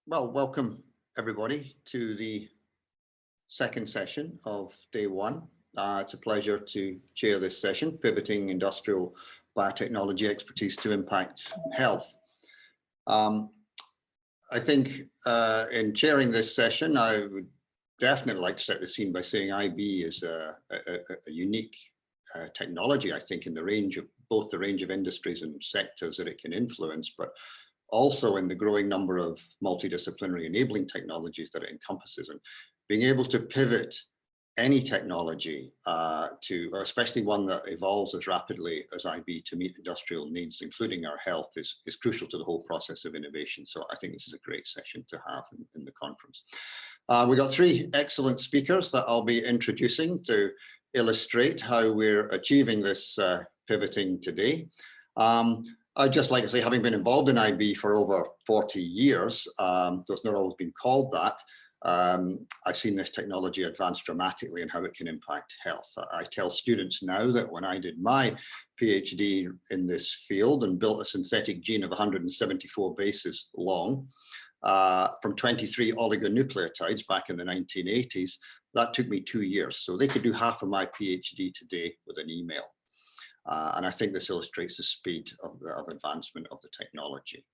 Well, welcome everybody to the second session of day one. It's a pleasure to chair this session, Pivoting Industrial Biotechnology Expertise to Impact Health. I think in chairing this session, I would definitely like to set the scene by saying IB is a unique technology, I think, in the range of both the range of industries and sectors that it can influence, but also in the growing number of multidisciplinary enabling technologies that it encompasses, and being able to pivot any technology or especially one that evolves as rapidly as IB to meet industrial needs, including our health, is crucial to the whole process of innovation. So I think this is a great session to have in the conference. We've got three excellent speakers that I'll be introducing to illustrate how we're achieving this pivoting today. I'd just like to say, having been involved in IB for over 40 years, though it's not always been called that, I've seen this technology advance dramatically in how it can impact health. I tell students now that when I did my PhD in this field and built a synthetic gene of 174 bases long from 23 oligonucleotides back in the 1980s, that took me 2 years. So they could do half of my PhD today with an email. And I think this illustrates the speed of advancement of the technology.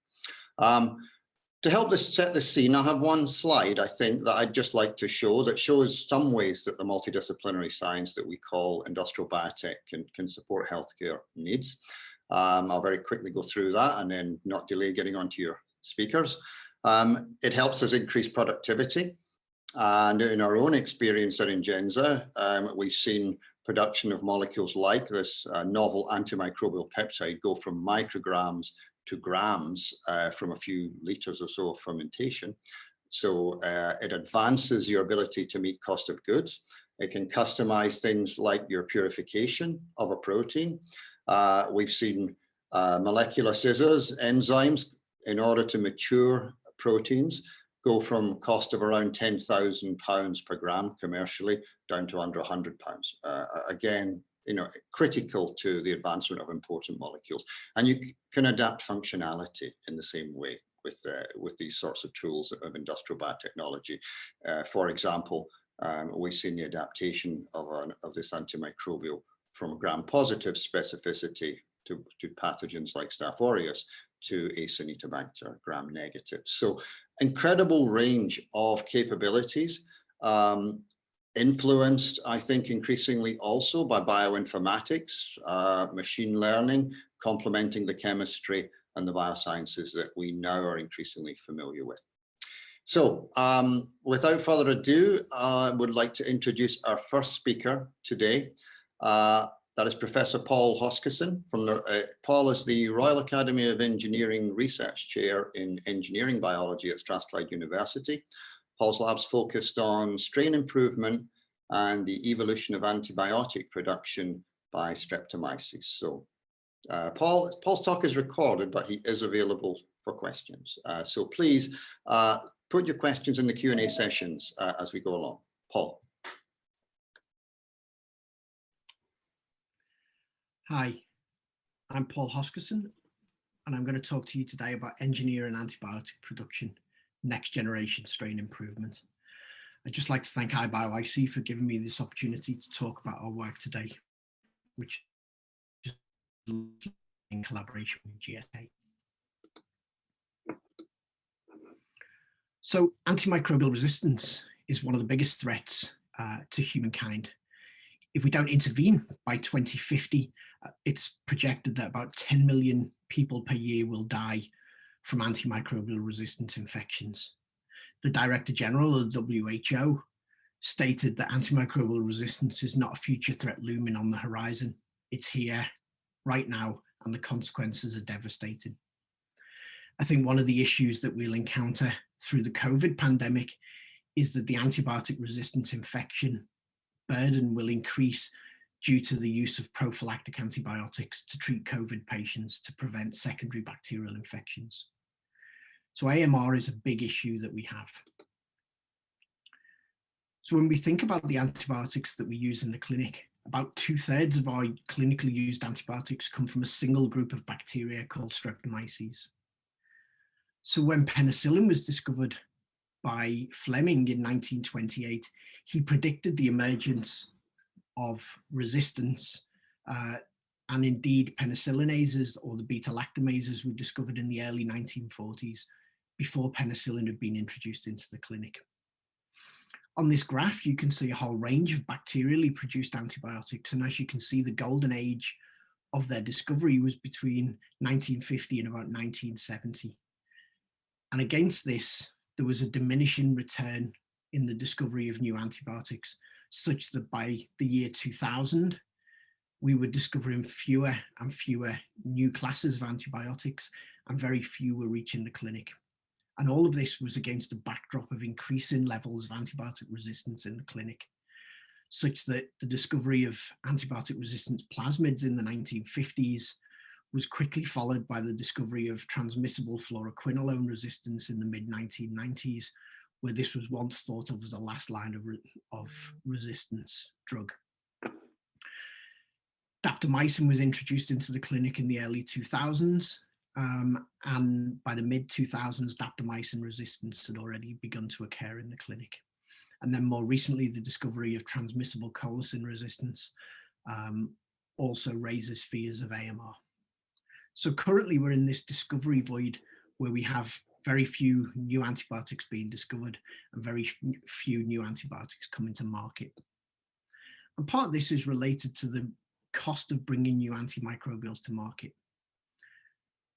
To help set the scene, I have one slide, I think, that I'd just like to show that shows some ways that the multidisciplinary science that we call industrial biotech can support healthcare needs. I'll very quickly go through that and then not delay getting on to your speakers. It helps us increase productivity. And in our own experience at Ingenza, we've seen production of molecules like this novel antimicrobial peptide go from micrograms to grams from a few liters or so of fermentation. So it advances your ability to meet cost of goods. It can customize things like your purification of a protein. We've seen molecular scissors, enzymes, in order to mature proteins, go from cost of around £10,000 per gram commercially down to under £100. Again, critical to the advancement of important molecules. And you can adapt functionality in the same way with these sorts of tools of industrial biotechnology. For example, we've seen the adaptation of this antimicrobial from gram-positive specificity to pathogens like Staph aureus to Acinetobacter gram-negative. So incredible range of capabilities, influenced, I think, increasingly also by bioinformatics, machine learning, complementing the chemistry and the biosciences that we now are increasingly familiar with. So without further ado, I would like to introduce our first speaker today. That is Professor Paul Hoskisson. Paul is the Royal Academy of Engineering Research Chair in Engineering Biology at Strathclyde University. Paul's lab's focused on strain improvement and the evolution of antibiotic production by Streptomyces. So Paul's talk is recorded, but he is available for questions. So please put your questions in the Q&A sessions as we go along. Paul. Hi, I'm Paul Hoskisson, and I'm going to talk to you today about engineering antibiotic production, next generation strain improvement. I'd just like to thank IBioIC for giving me this opportunity to talk about our work today, which is in collaboration with GSK. So antimicrobial resistance is one of the biggest threats to humankind. If we don't intervene by 2050, it's projected that about 10 million people per year will die from antimicrobial resistant infections. The Director General of the WHO stated that antimicrobial resistance is not a future threat looming on the horizon. It's here, right now, and the consequences are devastating. I think one of the issues that we'll encounter through the COVID pandemic is that the antibiotic resistant infection burden will increase due to the use of prophylactic antibiotics to treat COVID patients to prevent secondary bacterial infections. So AMR is a big issue that we have. So when we think about the antibiotics that we use in the clinic, about 2/3 of our clinically used antibiotics come from a single group of bacteria called Streptomyces. So when penicillin was discovered by Fleming in 1928, he predicted the emergence of resistance, and indeed penicillinases, or the beta-lactamases, were discovered in the early 1940s before penicillin had been introduced into the clinic. On this graph, you can see a whole range of bacterially produced antibiotics, and as you can see, the golden age of their discovery was between 1950 and about 1970. And against this, there was a diminishing return in the discovery of new antibiotics, such that by the year 2000, we were discovering fewer and fewer new classes of antibiotics, and very few were reaching the clinic. And all of this was against a backdrop of increasing levels of antibiotic resistance in the clinic, such that the discovery of antibiotic resistant plasmids in the 1950s was quickly followed by the discovery of transmissible fluoroquinolone resistance in the mid-1990s, where this was once thought of as a last line of resistance drug. Daptomycin was introduced into the clinic in the early 2000s, and by the mid-2000s, daptomycin resistance had already begun to occur in the clinic. And then more recently, the discovery of transmissible colicin resistance also raises fears of AMR. So currently we're in this discovery void where we have very few new antibiotics being discovered and very few new antibiotics coming to market. And part of this is related to the cost of bringing new antimicrobials to market.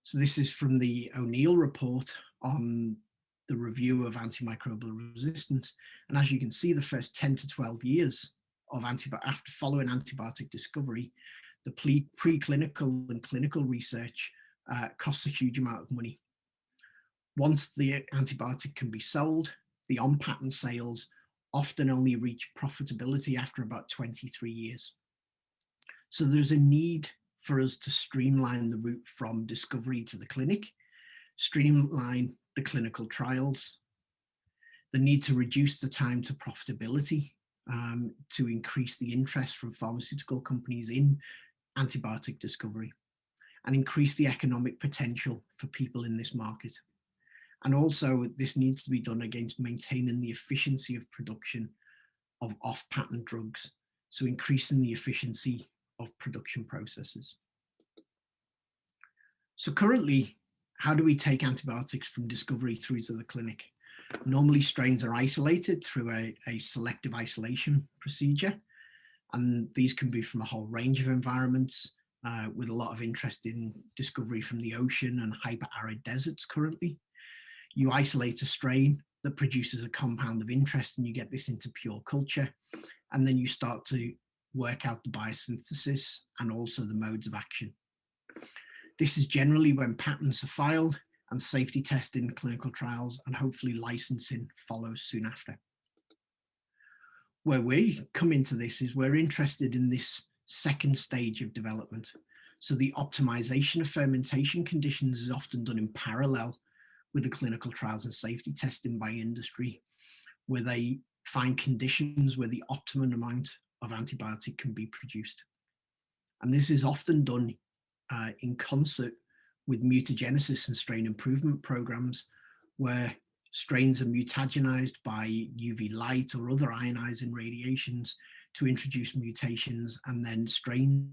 So this is from the O'Neill report on the review of antimicrobial resistance. And as you can see, the first 10 to 12 years of after following antibiotic discovery, the preclinical and clinical research costs a huge amount of money. Once the antibiotic can be sold, the on-patent sales often only reach profitability after about 23 years. So there's a need for us to streamline the route from discovery to the clinic, streamline the clinical trials, the need to reduce the time to profitability, to increase the interest from pharmaceutical companies in antibiotic discovery, and increase the economic potential for people in this market. And also, this needs to be done against maintaining the efficiency of production of off-patent drugs, so increasing the efficiency of production processes. So currently, how do we take antibiotics from discovery through to the clinic? Normally, strains are isolated through a selective isolation procedure, and these can be from a whole range of environments, with a lot of interest in discovery from the ocean and hyper-arid deserts currently. You isolate a strain that produces a compound of interest, and you get this into pure culture, and then you start to work out the biosynthesis and also the modes of action. This is generally when patents are filed and safety testing, clinical trials, and hopefully licensing follows soon after. Where we come into this is we're interested in this second stage of development. So the optimization of fermentation conditions is often done in parallel with the clinical trials and safety testing by industry, where they find conditions where the optimum amount of antibiotic can be produced. And this is often done in concert with mutagenesis and strain improvement programs, where strains are mutagenized by UV light or other ionizing radiations to introduce mutations, and then strains,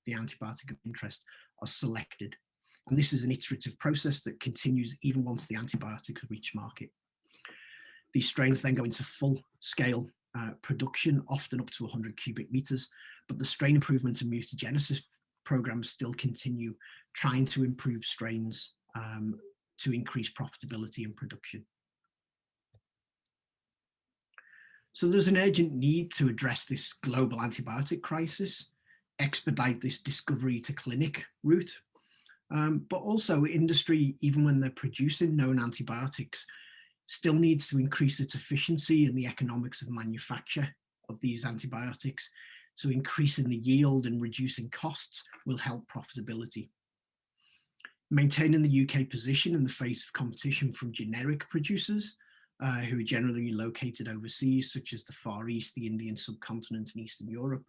the antibiotic of interest, are selected. And this is an iterative process that continues even once the antibiotics reach market. These strains then go into full-scale production, often up to 100 cubic meters, but the strain improvement and mutagenesis programs still continue, trying to improve strains to increase profitability and production. So there's an urgent need to address this global antibiotic crisis, expedite this discovery to clinic route, but also industry, even when they're producing known antibiotics, still needs to increase its efficiency and the economics of manufacture of these antibiotics. So increasing the yield and reducing costs will help profitability. Maintaining the UK position in the face of competition from generic producers, who are generally located overseas, such as the Far East, the Indian subcontinent, and Eastern Europe.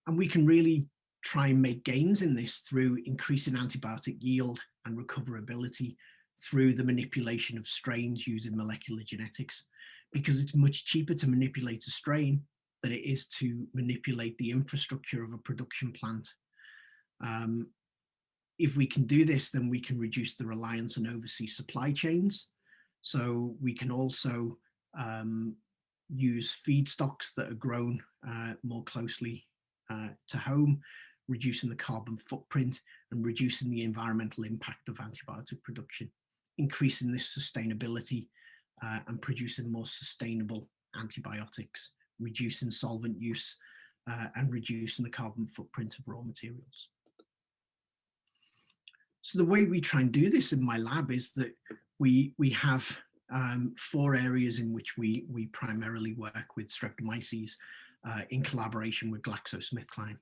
And we can really try and make gains in this through increasing antibiotic yield and recoverability through the manipulation of strains using molecular genetics, because it's much cheaper to manipulate a strain than it is to manipulate the infrastructure of a production plant. If we can do this, then we can reduce the reliance on overseas supply chains. So we can also use feedstocks that are grown more closely to home, reducing the carbon footprint and reducing the environmental impact of antibiotic production, increasing this sustainability and producing more sustainable antibiotics, reducing solvent use and reducing the carbon footprint of raw materials. So the way we try and do this in my lab is that we have 4 areas in which we primarily work with Streptomyces in collaboration with GlaxoSmithKline.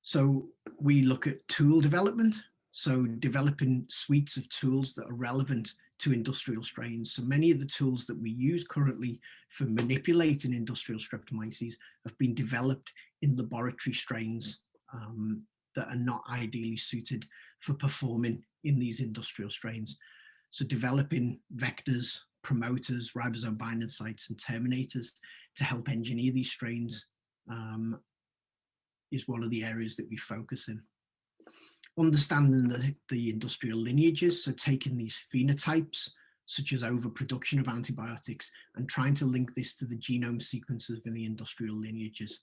So we look at tool development, so developing suites of tools that are relevant to industrial strains. So many of the tools that we use currently for manipulating industrial Streptomyces have been developed in laboratory strains that are not ideally suited for performing in these industrial strains. So developing vectors, promoters, ribosome binding sites, and terminators to help engineer these strains is one of the areas that we focus in. Understanding the industrial lineages, so taking these phenotypes, such as overproduction of antibiotics, and trying to link this to the genome sequences in the industrial lineages.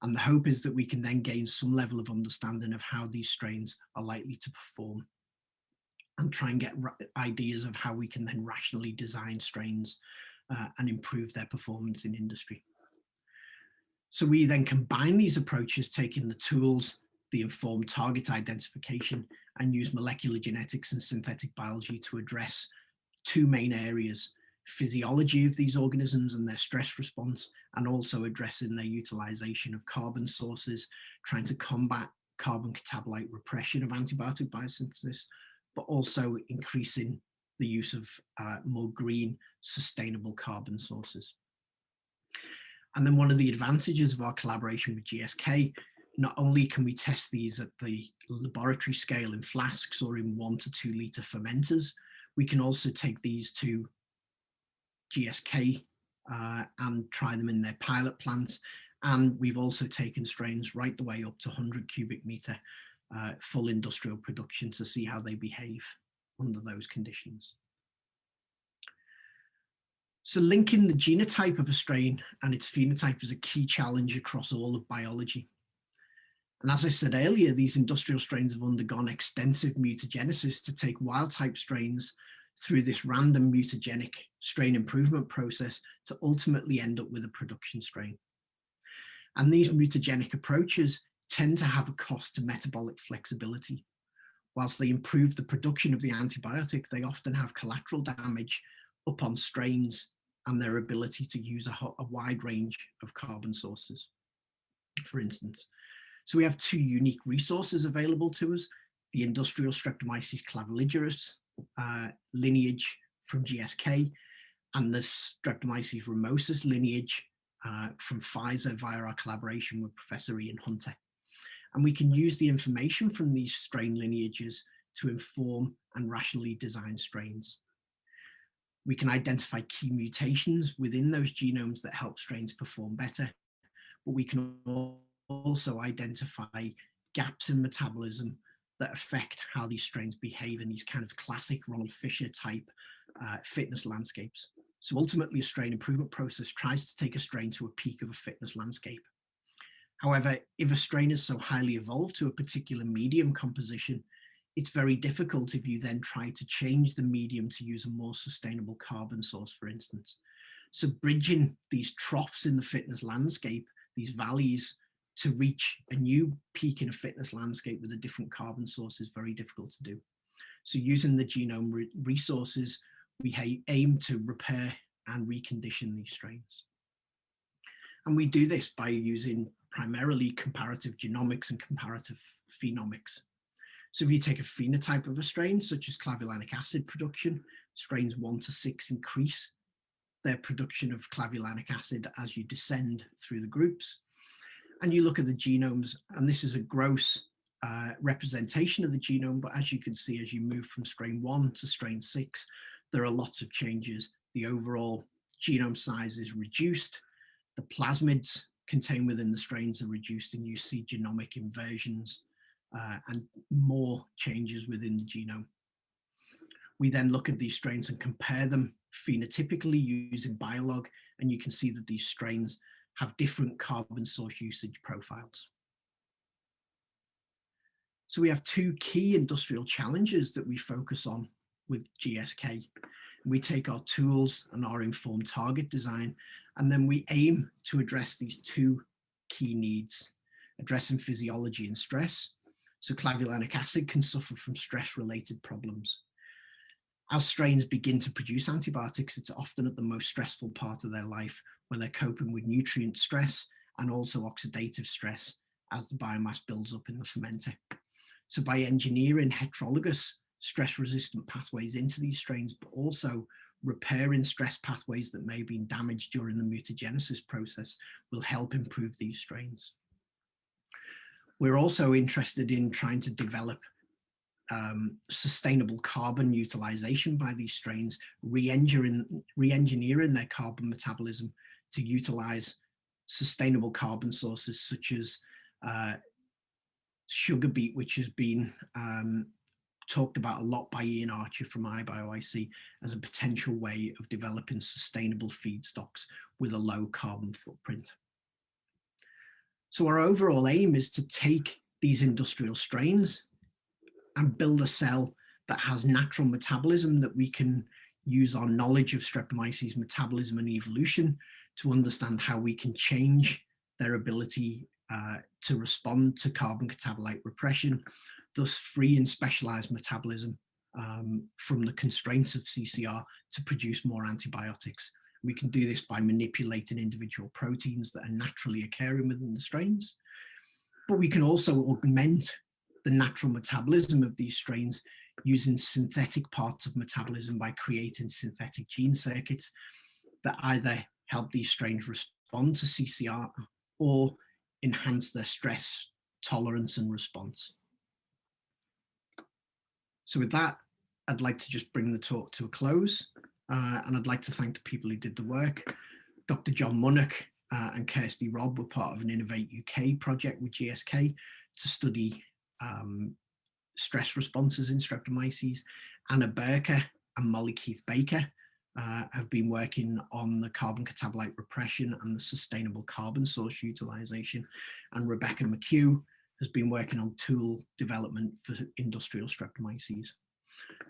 And the hope is that we can then gain some level of understanding of how these strains are likely to perform, and try and get ideas of how we can then rationally design strains and improve their performance in industry. So we then combine these approaches, taking the tools, the informed target identification, and use molecular genetics and synthetic biology to address 2 main areas: physiology of these organisms and their stress response, and also addressing their utilization of carbon sources, trying to combat carbon catabolite repression of antibiotic biosynthesis, but also increasing the use of more green, sustainable carbon sources. And then one of the advantages of our collaboration with GSK, not only can we test these at the laboratory scale in flasks or in 1 to 2 liter fermenters, we can also take these to GSK and try them in their pilot plants. And we've also taken strains right the way up to 100 cubic meter full industrial production to see how they behave under those conditions. So linking the genotype of a strain and its phenotype is a key challenge across all of biology. And as I said earlier, these industrial strains have undergone extensive mutagenesis to take wild-type strains through this random mutagenic strain improvement process to ultimately end up with a production strain. And these mutagenic approaches tend to have a cost to metabolic flexibility. Whilst they improve the production of the antibiotic, they often have collateral damage upon strains and their ability to use a wide range of carbon sources, for instance. So we have 2 unique resources available to us: the industrial Streptomyces claviligeratus lineage from GSK and the Streptomyces ramosus lineage from Pfizer via our collaboration with Professor Ian Hunter. And we can use the information from these strain lineages to inform and rationally design strains. We can identify key mutations within those genomes that help strains perform better, but we can also identify gaps in metabolism that affect how these strains behave in these kind of classic Ronald Fisher type fitness landscapes. So ultimately, a strain improvement process tries to take a strain to a peak of a fitness landscape. However, if a strain is so highly evolved to a particular medium composition, it's very difficult if you then try to change the medium to use a more sustainable carbon source, for instance. So bridging these troughs in the fitness landscape, these valleys, to reach a new peak in a fitness landscape with a different carbon source is very difficult to do. So using the genome resources, we aim to repair and recondition these strains. And we do this by using primarily comparative genomics and comparative phenomics. So if you take a phenotype of a strain, such as clavulanic acid production, strains 1 to 6 increase their production of clavulanic acid as you descend through the groups. and you look at the genomes, and this is a gross representation of the genome, but as you can see, as you move from strain 1 to strain 6, there are lots of changes. The overall genome size is reduced, the plasmids contained within the strains are reduced, and you see genomic inversions and more changes within the genome. We then look at these strains and compare them phenotypically using Biolog, and you can see that these strains have different carbon source usage profiles. So we have two key industrial challenges that we focus on with GSK. We take our tools and our informed target design, and then we aim to address these two key needs, addressing physiology and stress. So clavulanic acid can suffer from stress-related problems. As strains begin to produce antibiotics, it's often at the most stressful part of their life, when they're coping with nutrient stress and also oxidative stress as the biomass builds up in the fermenter. So by engineering heterologous stress-resistant pathways into these strains, but also repairing stress pathways that may have been damaged during the mutagenesis process, will help improve these strains. We're also interested in trying to develop sustainable carbon utilization by these strains, re-engineering their carbon metabolism to utilize sustainable carbon sources such as sugar beet, which has been talked about a lot by Ian Archer from IBioIC as a potential way of developing sustainable feedstocks with a low carbon footprint. So our overall aim is to take these industrial strains and build a cell that has natural metabolism, that we can use our knowledge of Streptomyces metabolism and evolution to understand how we can change their ability to respond to carbon catabolite repression, thus freeing specialized metabolism from the constraints of CCR to produce more antibiotics. We can do this by manipulating individual proteins that are naturally occurring within the strains, but we can also augment the natural metabolism of these strains using synthetic parts of metabolism by creating synthetic gene circuits that either help these strains respond to CCR or enhance their stress tolerance and response. So with that, I'd like to just bring the talk to a close, and I'd like to thank the people who did the work. Dr. John Munnock and Kirsty Robb were part of an Innovate UK project with GSK to study stress responses in Streptomyces. Anna Burker and Molly Keith Baker have been working on the carbon catabolite repression and the sustainable carbon source utilization. And Rebecca McHugh has been working on tool development for industrial Streptomyces.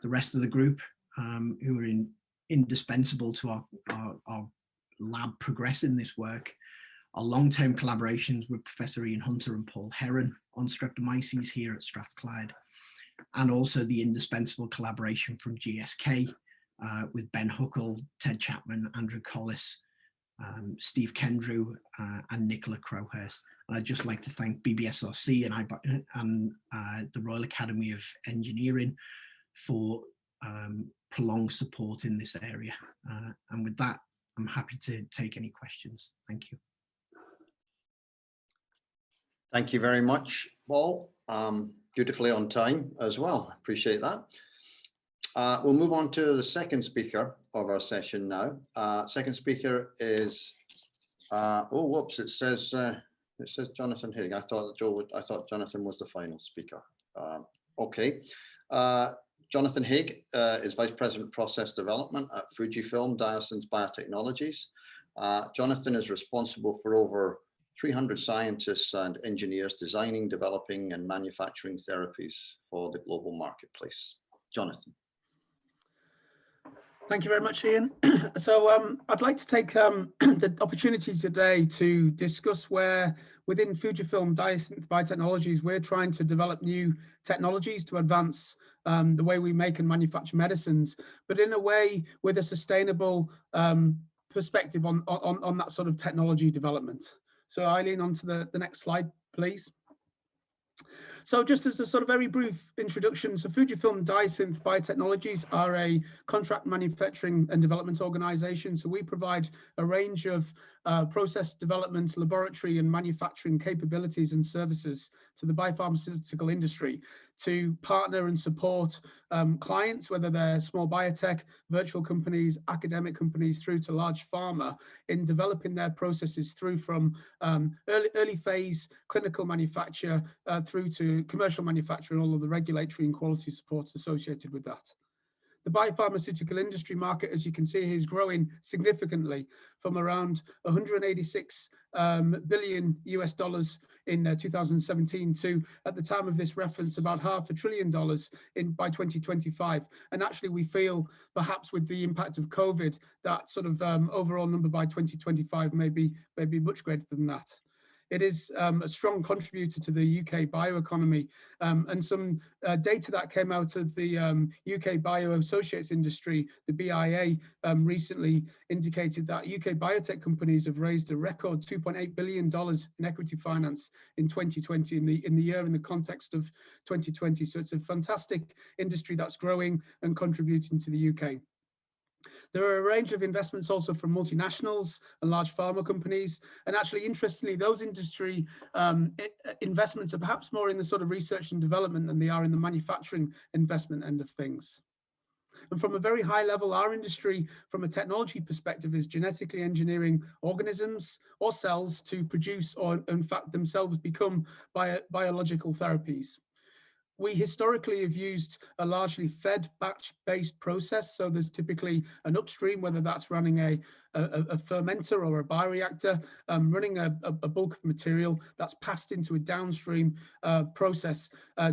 The rest of the group, who are indispensable to our lab progressing this work, are long-term collaborations with Professor Ian Hunter and Paul Heron on Streptomyces here at Strathclyde, and also the indispensable collaboration from GSK with Ben Huckle, Ted Chapman, Andrew Collis, Steve Kendrew, and Nicola Crowhurst. And I'd just like to thank BBSRC and the Royal Academy of Engineering for prolonged support in this area. And with that, I'm happy to take any questions. Thank you. Thank you very much, Paul. Beautifully on time as well. Appreciate that. We'll move on to the second speaker of our session now. Second speaker is, oh, whoops! It says Jonathan Haigh. I thought Jonathan was the final speaker. Okay. Jonathan Haigh is Vice President Process Development at Fujifilm Diosynth Biotechnologies. Jonathan is responsible for over 300 scientists and engineers designing, developing, and manufacturing therapies for the global marketplace. Jonathan. Thank you very much, Ian. So I'd like to take the opportunity today to discuss where within Fujifilm Diosynth Biotechnologies, we're trying to develop new technologies to advance the way we make and manufacture medicines, but in a way with a sustainable perspective on that sort of technology development. So Eileen, on to the next slide, please. So just as a sort of very brief introduction, so Fujifilm Diosynth Biotechnologies are a contract manufacturing and development organization. So we provide a range of process development, laboratory and manufacturing capabilities and services to the biopharmaceutical industry to partner and support clients, whether they're small biotech, virtual companies, academic companies, through to large pharma, in developing their processes through from early phase clinical manufacture through to commercial manufacture and all of the regulatory and quality support associated with that. The biopharmaceutical industry market, as you can see, is growing significantly from around 186 billion US dollars in 2017 to, at the time of this reference, about $500 billion by 2025. And actually, we feel perhaps with the impact of COVID, that sort of overall number by 2025 may be much greater than that. It is a strong contributor to the UK bioeconomy, and some data that came out of the UK Bio Associates industry, the BIA, recently indicated that UK biotech companies have raised a record $2.8 billion in equity finance in 2020, in the year in the context of 2020. So it's a fantastic industry that's growing and contributing to the UK. There are a range of investments also from multinationals and large pharma companies. And actually, interestingly, those industry investments are perhaps more in the sort of research and development than they are in the manufacturing investment end of things. And from a very high level, our industry, from a technology perspective, is genetically engineering organisms or cells to produce, or in fact themselves become, biological therapies. We historically have used a largely fed batch-based process. So there's typically an upstream, whether that's running a fermenter or a bioreactor, running a bulk of material that's passed into a downstream process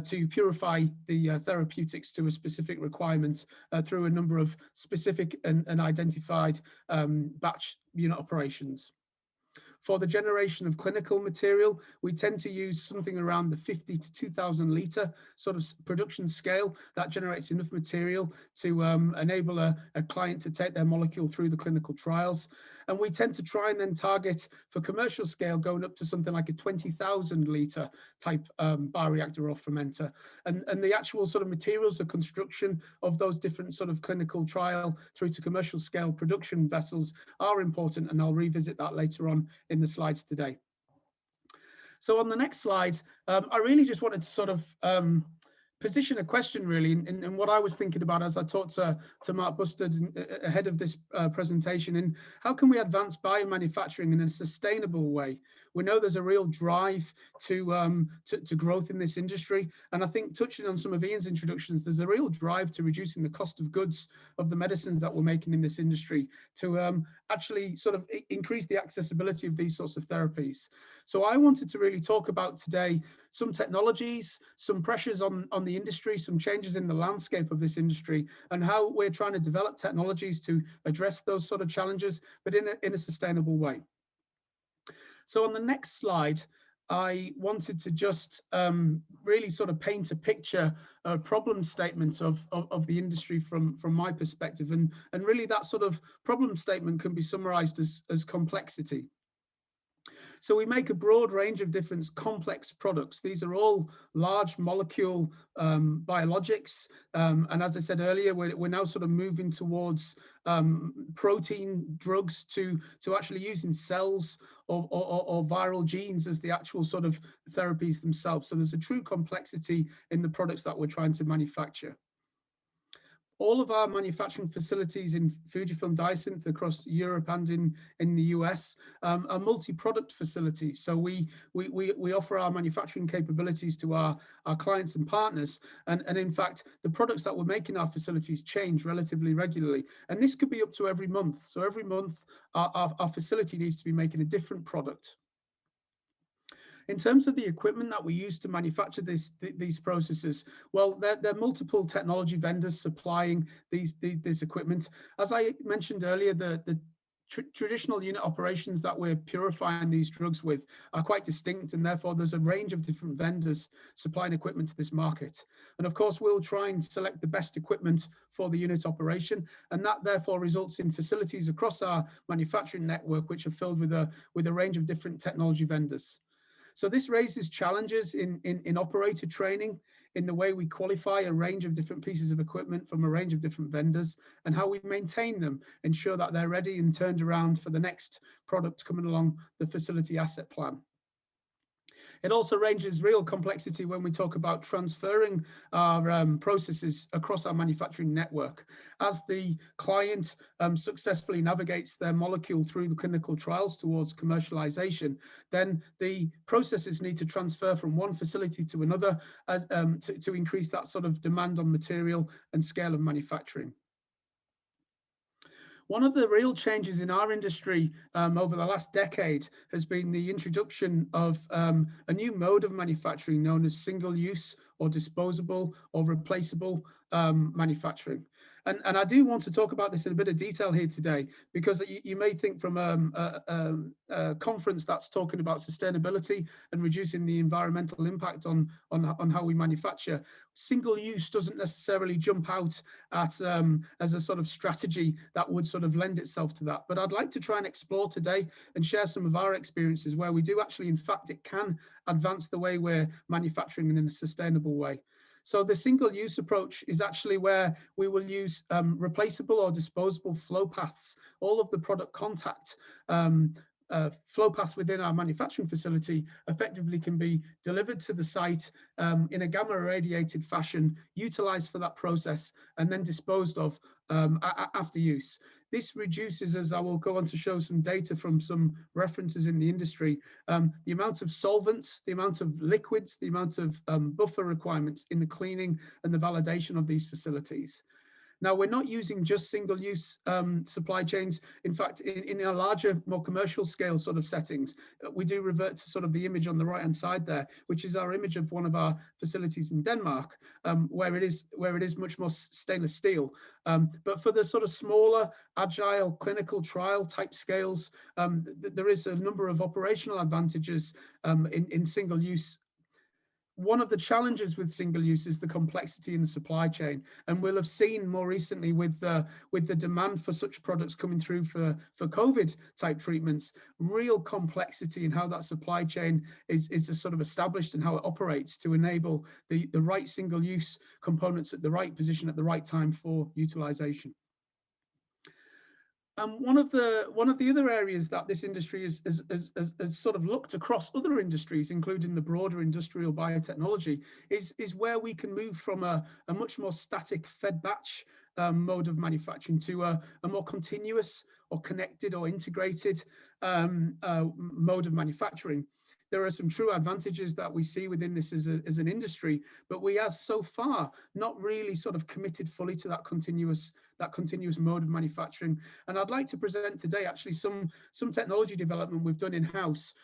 to purify the therapeutics to a specific requirement through a number of specific and identified batch unit operations. For the generation of clinical material, we tend to use something around the 50 to 2,000 litre sort of production scale that generates enough material to enable a client to take their molecule through the clinical trials. And we tend to try and then target for commercial scale going up to something like a 20,000 litre type bioreactor or fermenter. And the actual sort of materials of construction of those different sort of clinical trial through to commercial scale production vessels are important, and I'll revisit that later on in the slides today. So on the next slide, I really just wanted to sort of position a question really in what I was thinking about as I talked to Mark Bustard ahead of this presentation, and how can we advance biomanufacturing in a sustainable way? We know there's a real drive to growth in this industry, and I think, touching on some of Ian's introductions, there's a real drive to reducing the cost of goods of the medicines that we're making in this industry to actually sort of increase the accessibility of these sorts of therapies. So I wanted to really talk about today some technologies, some pressures on the industry, some changes in the landscape of this industry, and how we're trying to develop technologies to address those sort of challenges, but in a sustainable way. So on the next slide, I wanted to just really sort of paint a picture, a problem statement of the industry from my perspective. And really that sort of problem statement can be summarized as complexity. So we make a broad range of different complex products. These are all large molecule biologics. And as I said earlier, we're now sort of moving towards protein drugs to actually using cells or viral genes as the actual sort of therapies themselves. So there's a true complexity in the products that we're trying to manufacture. All of our manufacturing facilities in Fujifilm Diosynth across Europe and in the US are multi-product facilities. So we offer our manufacturing capabilities to our clients and partners. And in fact, the products that we're making in our facilities change relatively regularly. And this could be up to every month. So every month, our facility needs to be making a different product. In terms of the equipment that we use to manufacture these processes, well, there are multiple technology vendors supplying this equipment. As I mentioned earlier, the traditional unit operations that we're purifying these drugs with are quite distinct, and therefore there's a range of different vendors supplying equipment to this market. And of course, we'll try and select the best equipment for the unit operation, and that therefore results in facilities across our manufacturing network which are filled with a range of different technology vendors. So this raises challenges in operator training, in the way we qualify a range of different pieces of equipment from a range of different vendors, and how we maintain them, ensure that they're ready and turned around for the next product coming along the facility asset plan. It also ranges real complexity when we talk about transferring our processes across our manufacturing network. As the client successfully navigates their molecule through the clinical trials towards commercialization, then the processes need to transfer from one facility to another as, to increase that sort of demand on material and scale of manufacturing. One of the real changes in our industry over the last decade has been the introduction of a new mode of manufacturing known as single-use or disposable or replaceable manufacturing. And I do want to talk about this in a bit of detail here today, because you may think from a conference that's talking about sustainability and reducing the environmental impact on how we manufacture, single use doesn't necessarily jump out at as a sort of strategy that would sort of lend itself to that. But I'd like to try and explore today and share some of our experiences where we do actually, in fact, it can advance the way we're manufacturing in a sustainable way. So the single-use approach is actually where we will use replaceable or disposable flow paths. All of the product contact flow paths within our manufacturing facility effectively can be delivered to the site in a gamma irradiated fashion, utilized for that process, and then disposed of after use. This reduces, as I will go on to show some data from some references in the industry, the amount of solvents, the amount of liquids, the amount of buffer requirements in the cleaning and the validation of these facilities. Now, we're not using just single-use supply chains. In fact, in our larger, more commercial scale sort of settings, we do revert to sort of the image on the right-hand side there, which is our image of one of our facilities in Denmark, where it is much more stainless steel. But for the sort of smaller, agile, clinical trial type scales, there is a number of operational advantages in single-use. One of the challenges with single use is the complexity in the supply chain, and we'll have seen more recently with the demand for such products coming through for COVID type treatments, real complexity in how that supply chain is sort of established and how it operates to enable the right single use components at the right position at the right time for utilization. One of the other areas that this industry has sort of looked across other industries, including the broader industrial biotechnology, is where we can move from a much more static fed batch mode of manufacturing to a more continuous or connected or integrated mode of manufacturing. There are some true advantages that we see within this as an industry, but we have so far not really sort of committed fully to that continuous mode of manufacturing. And I'd like to present today actually some technology development we've done in-house,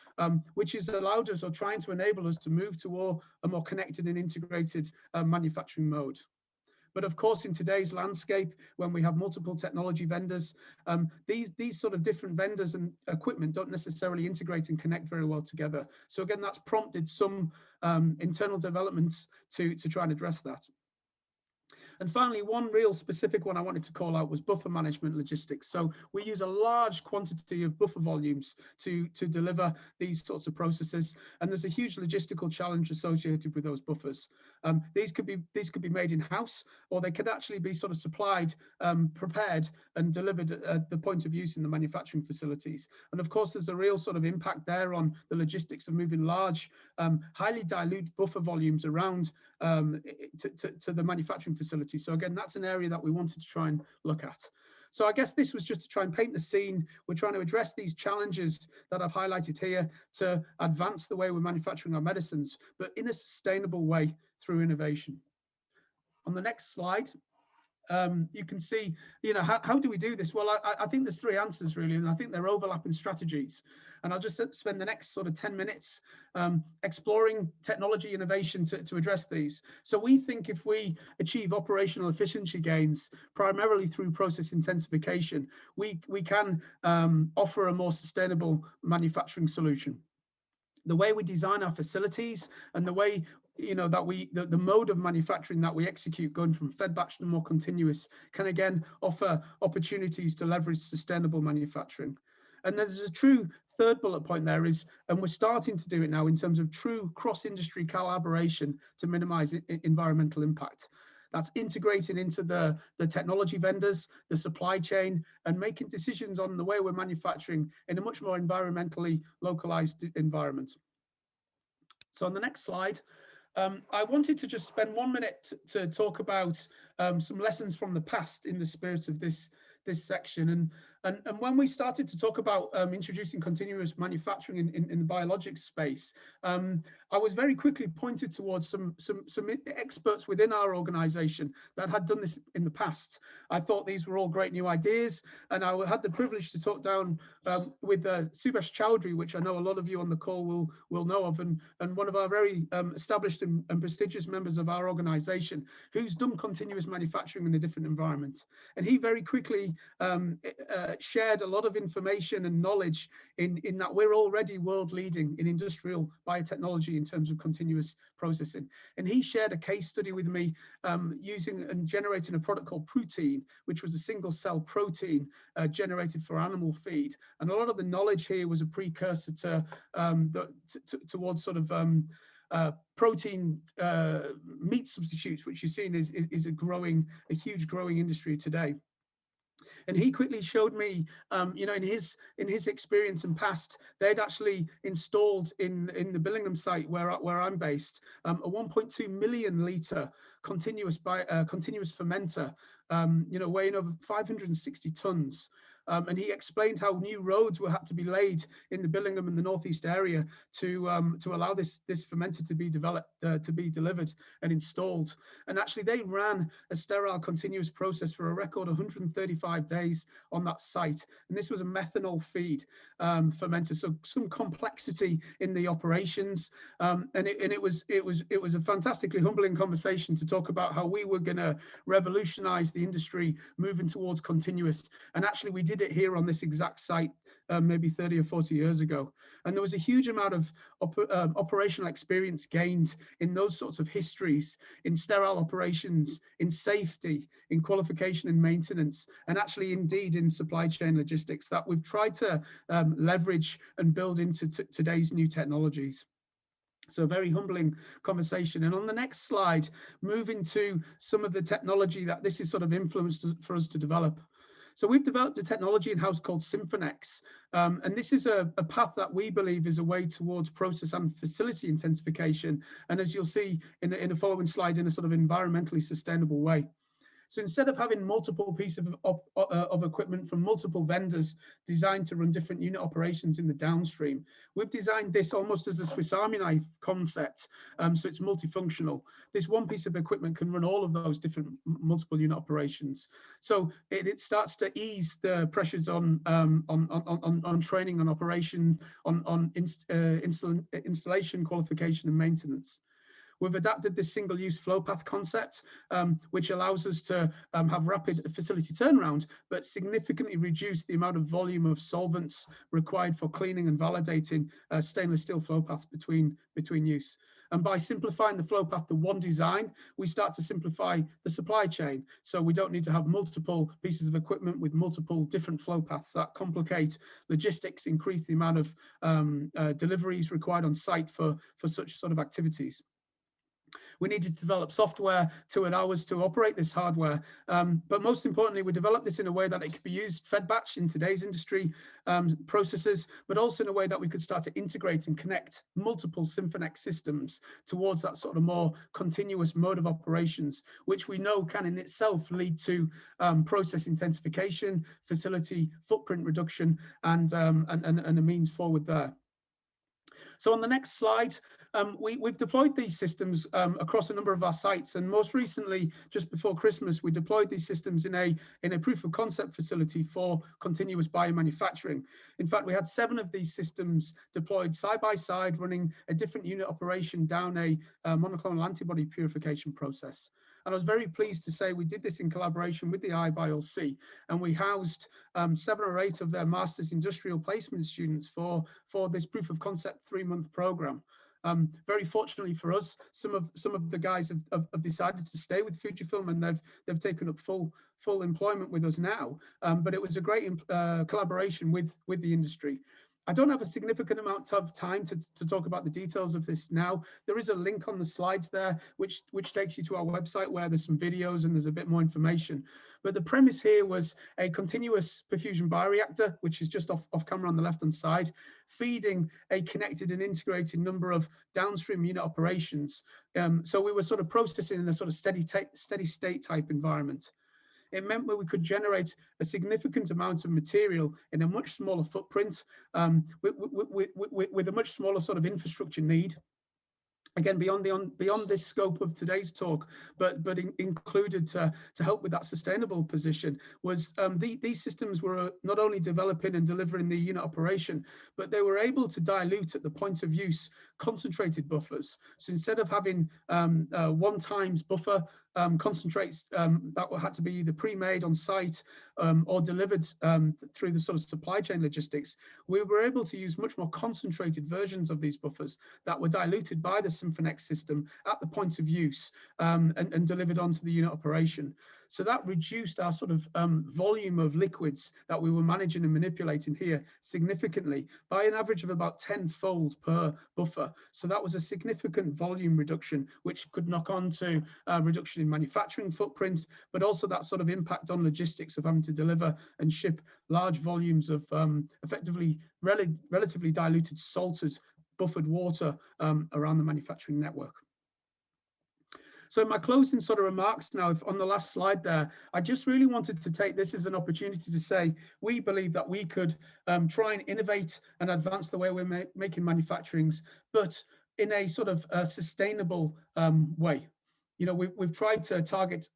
which has allowed us or trying to enable us to move to a more connected and integrated manufacturing mode. But of course, in today's landscape, when we have multiple technology vendors, these sort of different vendors and equipment don't necessarily integrate and connect very well together. So again, that's prompted some internal developments to try and address that. And finally, one real specific one I wanted to call out was buffer management logistics. So we use a large quantity of buffer volumes to deliver these sorts of processes, and there's a huge logistical challenge associated with those buffers. These could be made in-house, or they could actually be sort of supplied, prepared, and delivered at the point of use in the manufacturing facilities. And of course, there's a real sort of impact there on the logistics of moving large, highly dilute buffer volumes around to the manufacturing facility. So again, that's an area that we wanted to try and look at. So I guess this was just to try and paint the scene. We're trying to address these challenges that I've highlighted here to advance the way we're manufacturing our medicines, but in a sustainable way through innovation. On the next slide, you can see, how do we do this? Well, I think there's three answers really, and I think they're overlapping strategies. And I'll just spend the next sort of 10 minutes exploring technology innovation to address these. So we think if we achieve operational efficiency gains, primarily through process intensification, we can offer a more sustainable manufacturing solution. The way we design our facilities and the way that the mode of manufacturing that we execute, going from fed batch to more continuous, can again offer opportunities to leverage sustainable manufacturing. And there's a true third bullet point there is, and we're starting to do it now in terms of true cross-industry collaboration to minimize environmental impact. That's integrating into the technology vendors, the supply chain, and making decisions on the way we're manufacturing in a much more environmentally localized environment. So on the next slide, I wanted to just spend 1 minute to talk about some lessons from the past in the spirit of this section. And when we started to talk about introducing continuous manufacturing in the biologics space, I was very quickly pointed towards some experts within our organization that had done this in the past. I thought these were all great new ideas, and I had the privilege to talk down with Subhash Chowdhury, which I know a lot of you on the call will know of, and one of our very established and prestigious members of our organization, who's done continuous manufacturing in a different environment. And he very quickly shared a lot of information and knowledge in that we're already world leading in industrial biotechnology in terms of continuous processing. And he shared a case study with me using and generating a product called Protein, which was a single cell protein generated for animal feed. And a lot of the knowledge here was a precursor to towards sort of protein meat substitutes, which you've seen is a huge growing industry today. And he quickly showed me, you know, in his experience and past, they'd actually installed in the Billingham site where I'm based, a 1.2 million litre continuous fermenter, you know, weighing over 560 tons. And he explained how new roads will have to be laid in the Billingham and the northeast area to allow this fermenter to be developed, to be delivered and installed. And actually, they ran a sterile continuous process for a record 135 days on that site. And this was a methanol feed fermenter, so some complexity in the operations. And it was a fantastically humbling conversation to talk about how we were going to revolutionize the industry moving towards continuous. And actually, we did it here on this exact site maybe 30 or 40 years ago. And there was a huge amount of operational experience gained in those sorts of histories, in sterile operations, in safety, in qualification and maintenance, and actually indeed in supply chain logistics that we've tried to leverage and build into today's new technologies. So a very humbling conversation. And on the next slide, moving to some of the technology that this is sort of influenced for us to develop. So we've developed a technology in-house called Symphonex, and this is a path that we believe is a way towards process and facility intensification, and as you'll see in a following slide, in a sort of environmentally sustainable way. So instead of having multiple pieces of equipment from multiple vendors designed to run different unit operations in the downstream, we've designed this almost as a Swiss Army knife concept. So it's multifunctional. This one piece of equipment can run all of those different multiple unit operations. So it starts to ease the pressures on training, on operation, on installation, qualification, and maintenance. We've adapted this single-use flow path concept, which allows us to have rapid facility turnaround, but significantly reduce the amount of volume of solvents required for cleaning and validating stainless steel flow paths between use. And by simplifying the flow path to one design, we start to simplify the supply chain. So we don't need to have multiple pieces of equipment with multiple different flow paths that complicate logistics, increase the amount of deliveries required on site for such sort of activities. We needed to develop software to allow us to operate this hardware. But most importantly, we developed this in a way that it could be used fed batch in today's industry processes, but also in a way that we could start to integrate and connect multiple Symphonex systems towards that sort of more continuous mode of operations, which we know can in itself lead to process intensification, facility footprint reduction, and a means forward there. So on the next slide, we've deployed these systems across a number of our sites, and most recently, just before Christmas, we deployed these systems in a proof of concept facility for continuous biomanufacturing. In fact, we had 7 of these systems deployed side by side, running a different unit operation down a monoclonal antibody purification process. And I was very pleased to say we did this in collaboration with the IBioIC, and we housed 7 or 8 of their master's industrial placement students for this proof of concept 3-month program. Very fortunately for us, some of the guys have decided to stay with Fujifilm, and they've taken up full employment with us now. But it was a great collaboration with the industry. I don't have a significant amount of time to talk about the details of this now. There is a link on the slides there, which takes you to our website where there's some videos and there's a bit more information. But the premise here was a continuous perfusion bioreactor, which is just off camera on the left-hand side, feeding a connected and integrated number of downstream unit operations. So we were sort of processing in a sort of steady state type environment. It meant that we could generate a significant amount of material in a much smaller footprint, with a much smaller sort of infrastructure need. Again, beyond this scope of today's talk, but included to help with that sustainable position was these systems were not only developing and delivering the unit operation, but they were able to dilute at the point of use concentrated buffers. So instead of having 1 times buffer concentrates that had to be either pre-made on site or delivered through the sort of supply chain logistics, we were able to use much more concentrated versions of these buffers that were diluted by the Symphonex system at the point of use and delivered onto the unit operation. So that reduced our sort of volume of liquids that we were managing and manipulating here significantly by an average of about 10-fold per buffer. So that was a significant volume reduction, which could knock on to reduction in manufacturing footprint, but also that sort of impact on logistics of having to deliver and ship large volumes of effectively relatively diluted salted buffered water around the manufacturing network. So in my closing sort of remarks now, on the last slide there, I just really wanted to take this as an opportunity to say, we believe that we could try and innovate and advance the way we're making manufacturings, but in a sort of sustainable way. You know, we've tried to target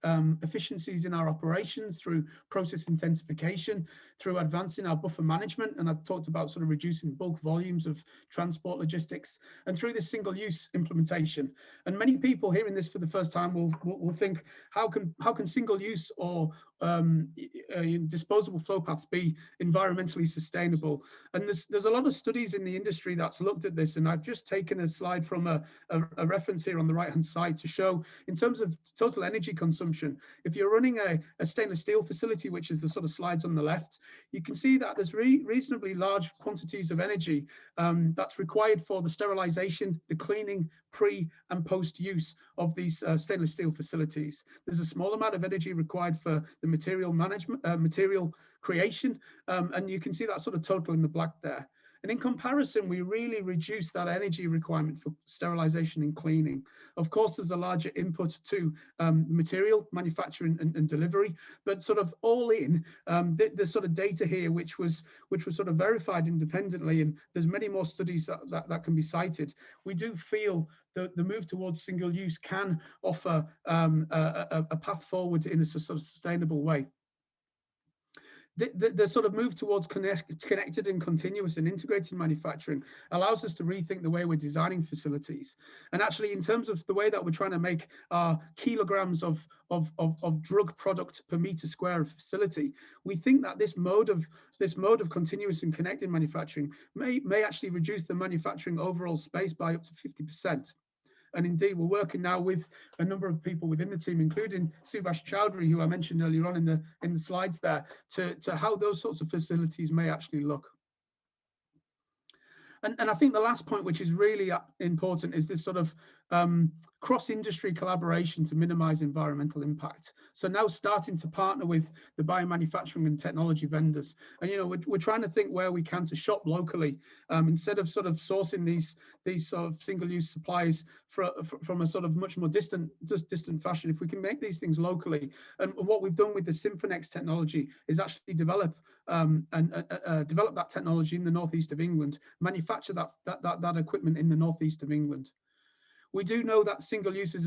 efficiencies in our operations through process intensification, through advancing our buffer management, and I've talked about sort of reducing bulk volumes of transport logistics, and through this single-use implementation. And many people hearing this for the first time will think, how can single-use or disposable flow paths be environmentally sustainable? And there's a lot of studies in the industry that's looked at this, and I've just taken a slide from a reference here on the right-hand side to show, in terms of total energy consumption, if you're running a stainless steel facility, which is the sort of slides on the left, you can see that there's reasonably large quantities of energy that's required for the sterilization, the cleaning, pre and post use of these stainless steel facilities. There's a small amount of energy required for the material management, material creation, and you can see that sort of total in the black there. And in comparison, we really reduce that energy requirement for sterilization and cleaning. Of course, there's a larger input to material manufacturing and delivery, but sort of all in, the sort of data here, which was sort of verified independently, and there's many more studies that can be cited. We do feel that the move towards single use can offer a path forward in a sort of sustainable way. The sort of move towards connected and continuous and integrated manufacturing allows us to rethink the way we're designing facilities. And actually, in terms of the way that we're trying to make our kilograms of drug product per meter square of facility, we think that this mode of continuous and connected manufacturing may actually reduce the manufacturing overall space by up to 50%. And indeed, we're working now with a number of people within the team, including Subhash Chowdhury, who I mentioned earlier on in the slides there, to how those sorts of facilities may actually look. And I think the last point, which is really important, is this sort of cross-industry collaboration to minimize environmental impact. So now starting to partner with the biomanufacturing and technology vendors. And, you know, we're trying to think where we can to shop locally, instead of sort of sourcing these sort of single-use supplies from a sort of much more distant fashion. If we can make these things locally, and what we've done with the Symphonex technology is actually develop that technology in the northeast of England, manufacture that equipment in the northeast of England. We do know that single use is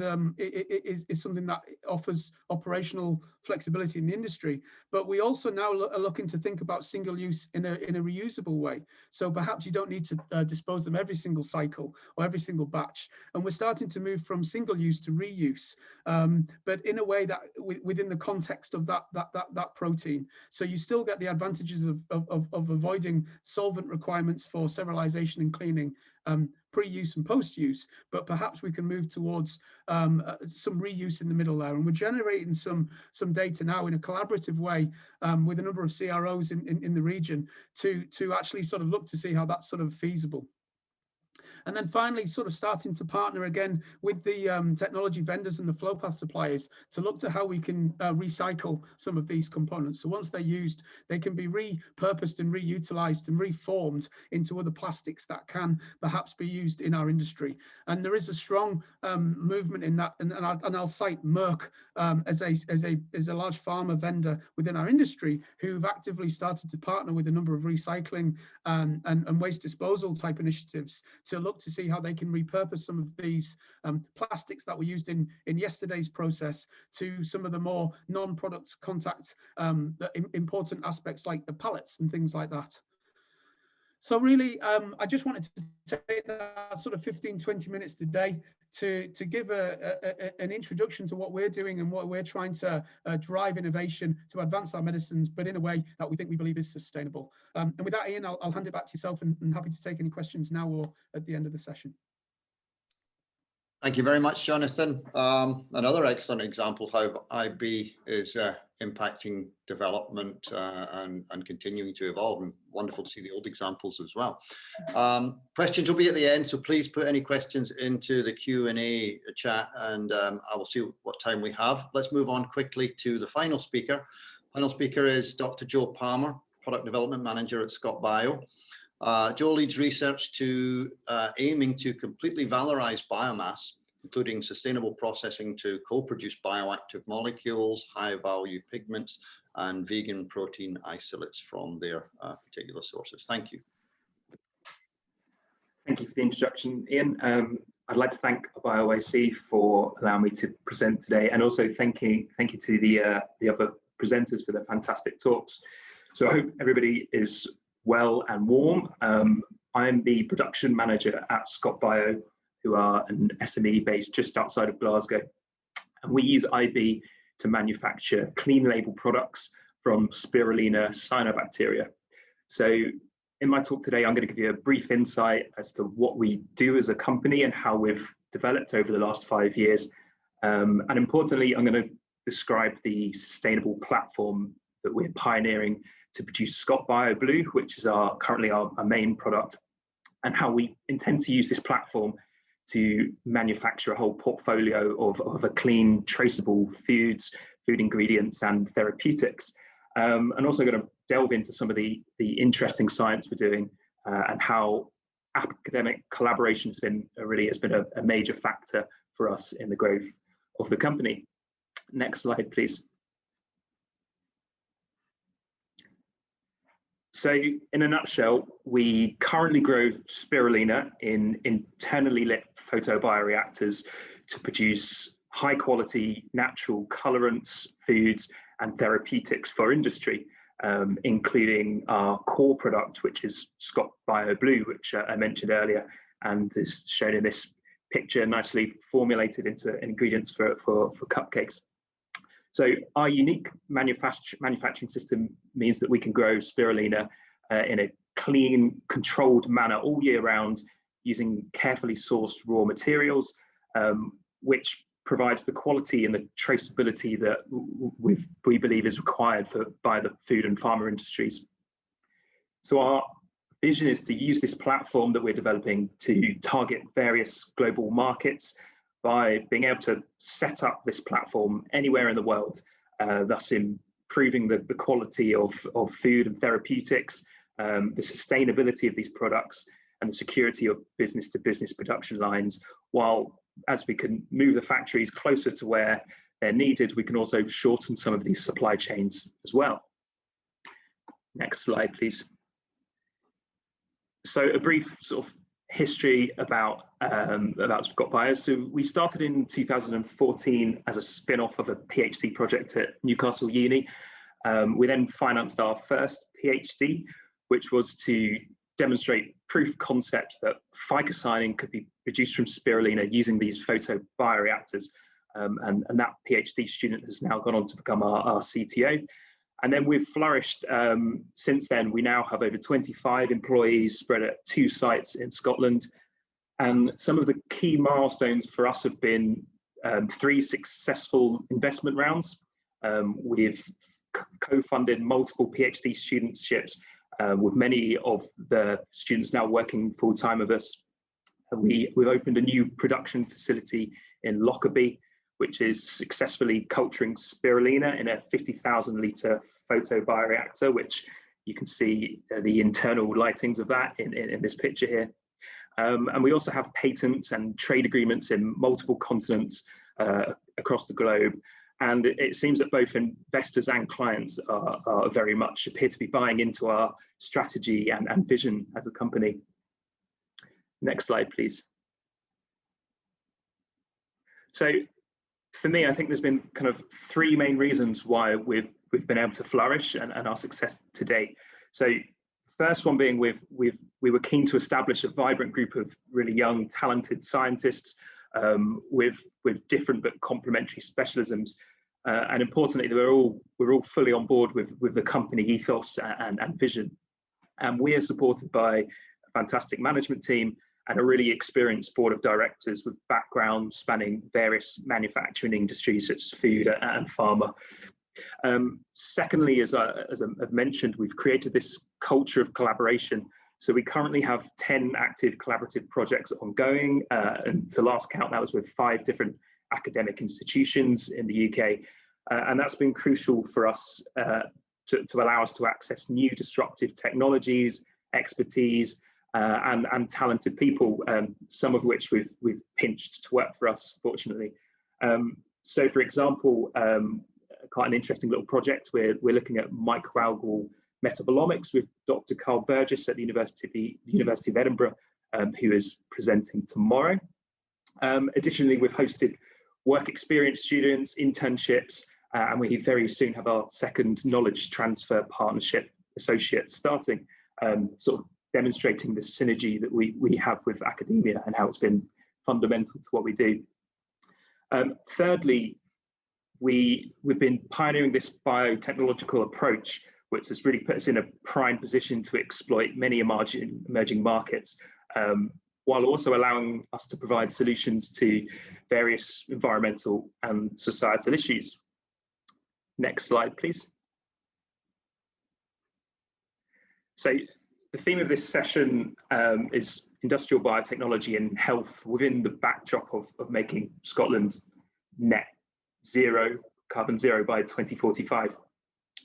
something that offers operational flexibility in the industry, but we also now are looking to think about single use in a reusable way. So perhaps you don't need to dispose them every single cycle or every single batch. And we're starting to move from single use to reuse, but in a way that within the context of that protein. So you still get the advantages of avoiding solvent requirements for sterilization and cleaning, pre-use and post-use, but perhaps we can move towards some reuse in the middle there. And we're generating some data now in a collaborative way with a number of CROs in the region to actually sort of look to see how that's sort of feasible. And then finally, sort of starting to partner again with the technology vendors and the flow path suppliers to look to how we can recycle some of these components. So once they're used, they can be repurposed and reutilized and reformed into other plastics that can perhaps be used in our industry. And there is a strong movement in that. And I'll cite Merck as a large pharma vendor within our industry who've actively started to partner with a number of recycling and waste disposal type initiatives to look to see how they can repurpose some of these plastics that were used in yesterday's process to some of the more non-product contact important aspects like the pallets and things like that. So really, I just wanted to take that sort of 15-20 minutes today to give an introduction to what we're doing and what we're trying to drive innovation to advance our medicines, but in a way that we believe is sustainable. And with that, Ian, I'll hand it back to yourself and happy to take any questions now or at the end of the session. Thank you very much, Jonathan. Another excellent example of how IB is impacting development and continuing to evolve, and wonderful to see the old examples as well. Questions will be at the end, so please put any questions into the Q&A chat, and I will see what time we have. Let's move on quickly to the final speaker. Final speaker is Dr. Joe Palmer, Product Development Manager at ScotBio. Joe leads research to aiming to completely valorize biomass, including sustainable processing to co-produce bioactive molecules, high-value pigments, and vegan protein isolates from their particular sources. Thank you. Thank you for the introduction, Ian. I'd like to thank IBioIC for allowing me to present today, and also thank you to the other presenters for their fantastic talks. So I hope everybody is well and warm. I'm the production manager at ScotBio, who are an SME based just outside of Glasgow. And we use IB to manufacture clean label products from spirulina cyanobacteria. So in my talk today, I'm going to give you a brief insight as to what we do as a company and how we've developed over the last 5 years. And importantly, I'm going to describe the sustainable platform that we're pioneering to produce ScotBio Blue, which is currently our main product, and how we intend to use this platform to manufacture a whole portfolio of a clean, traceable food ingredients and therapeutics. And also going to delve into some of the interesting science we're doing and how academic collaboration has been a major factor for us in the growth of the company. Next slide, please. So in a nutshell, we currently grow spirulina in internally lit photobioreactors to produce high quality natural colorants, foods and therapeutics for industry, including our core product, which is ScotBio Blue, which I mentioned earlier, and is shown in this picture, nicely formulated into ingredients for cupcakes. So our unique manufacturing system means that we can grow spirulina in a clean, controlled manner all year round, using carefully sourced raw materials, which provides the quality and the traceability that we believe is required by the food and pharma industries. So our vision is to use this platform that we're developing to target various global markets by being able to set up this platform anywhere in the world, thus improving the quality of food and therapeutics, the sustainability of these products, and the security of business-to-business production lines. While as we can move the factories closer to where they're needed, we can also shorten some of these supply chains as well. Next slide, please. So a brief sort of history about ScotBio. So we started in 2014 as a spin-off of a PhD project at Newcastle Uni. We then financed our first PhD, which was to demonstrate proof of concept that phycocyanin could be produced from spirulina using these photobioreactors. And that PhD student has now gone on to become our CTO. And then we've flourished since then. We now have over 25 employees spread at 2 sites in Scotland. And some of the key milestones for us have been 3 successful investment rounds. We've co-funded multiple PhD studentships with many of the students now working full-time with us. We've opened a new production facility in Lockerbie, which is successfully culturing spirulina in a 50,000 litre photobioreactor, which you can see the internal lightings of that in this picture here. And we also have patents and trade agreements in multiple continents across the globe. And it seems that both investors and clients are very much appear to be buying into our strategy and vision as a company. Next slide, please. So for me, I think there's been kind of 3 main reasons why we've been able to flourish and our success to date. So first one being we were keen to establish a vibrant group of really young, talented scientists with different but complementary specialisms. And importantly, we're all fully on board with the company ethos and vision. And we are supported by a fantastic management team and a really experienced board of directors with backgrounds spanning various manufacturing industries such as food and pharma. Secondly, as I've mentioned, we've created this culture of collaboration. So we currently have 10 active collaborative projects ongoing, and to last count, that was with 5 different academic institutions in the UK. And that's been crucial for us to allow us to access new disruptive technologies, expertise, and talented people, some of which we've pinched to work for us, fortunately. So for example, quite an interesting little project, we're looking at microalgal metabolomics with Dr. Carl Burgess at the University of Edinburgh, who is presenting tomorrow. Additionally, we've hosted work experience students, internships, and we very soon have our second knowledge transfer partnership associate starting, sort of demonstrating the synergy that we have with academia and how it's been fundamental to what we do. Thirdly, we've been pioneering this biotechnological approach, which has really put us in a prime position to exploit many emerging markets, while also allowing us to provide solutions to various environmental and societal issues. Next slide, please. So the theme of this session is industrial biotechnology and health within the backdrop of making Scotland net zero, carbon zero by 2045.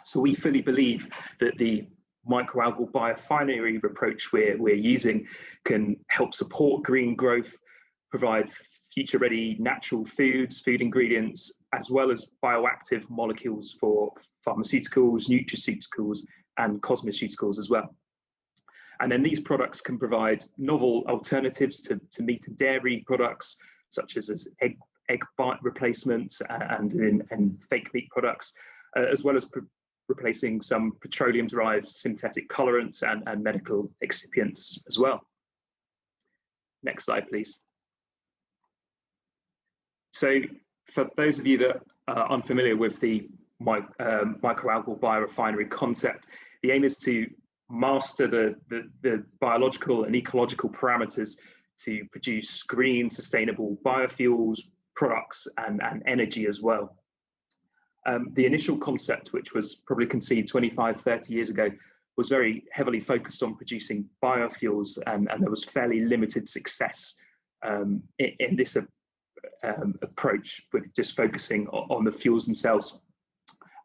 So we fully believe that the microalgal biorefinery approach we're using can help support green growth, provide future-ready natural foods, food ingredients, as well as bioactive molecules for pharmaceuticals, nutraceuticals, and cosmeceuticals as well. And then these products can provide novel alternatives to meat and dairy products, such as egg replacements and fake meat products, as well as replacing some petroleum-derived synthetic colorants and medical excipients as well. Next slide, please. So for those of you that are unfamiliar with the microalgal biorefinery concept, the aim is to master the biological and ecological parameters to produce green, sustainable biofuels, products, and energy as well. The initial concept, which was probably conceived 25, 30 years ago, was very heavily focused on producing biofuels, and there was fairly limited success in this approach with just focusing on the fuels themselves.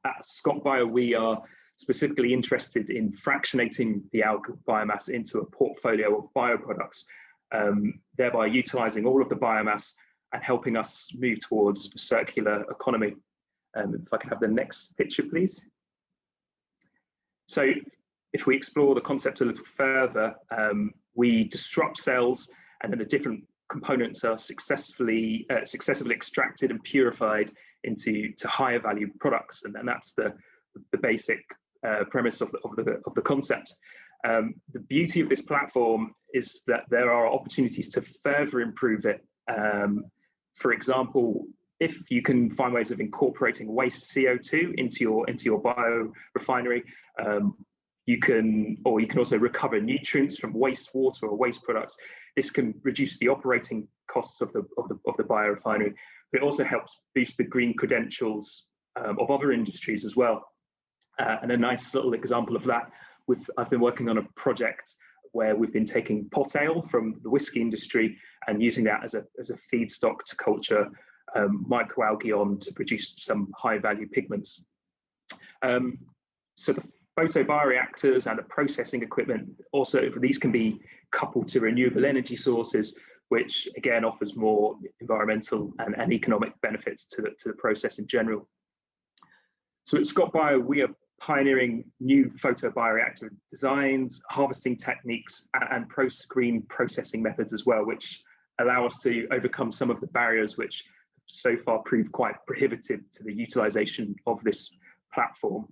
At ScotBio, we are specifically interested in fractionating the algal biomass into a portfolio of bioproducts, thereby utilizing all of the biomass and helping us move towards a circular economy. If I can have the next picture, please. So if we explore the concept a little further, we disrupt cells, and then the different components are successfully extracted and purified into higher value products, and that's the basic premise of the concept. The beauty of this platform is that there are opportunities to further improve it. For example, if you can find ways of incorporating waste CO2 into your biorefinery, you can also recover nutrients from wastewater or waste products. This can reduce the operating costs of the biorefinery, but it also helps boost the green credentials of other industries as well. And a nice little example of that, I've been working on a project where we've been taking pot ale from the whiskey industry and using that as a feedstock to culture microalgae on to produce some high value pigments. So the photobioreactors and the processing equipment, also these can be coupled to renewable energy sources, which again offers more environmental and economic benefits to the process in general. So at ScotBio, we are pioneering new photobioreactor designs, harvesting techniques, and green processing methods as well, which allow us to overcome some of the barriers which so far proved quite prohibitive to the utilization of this platform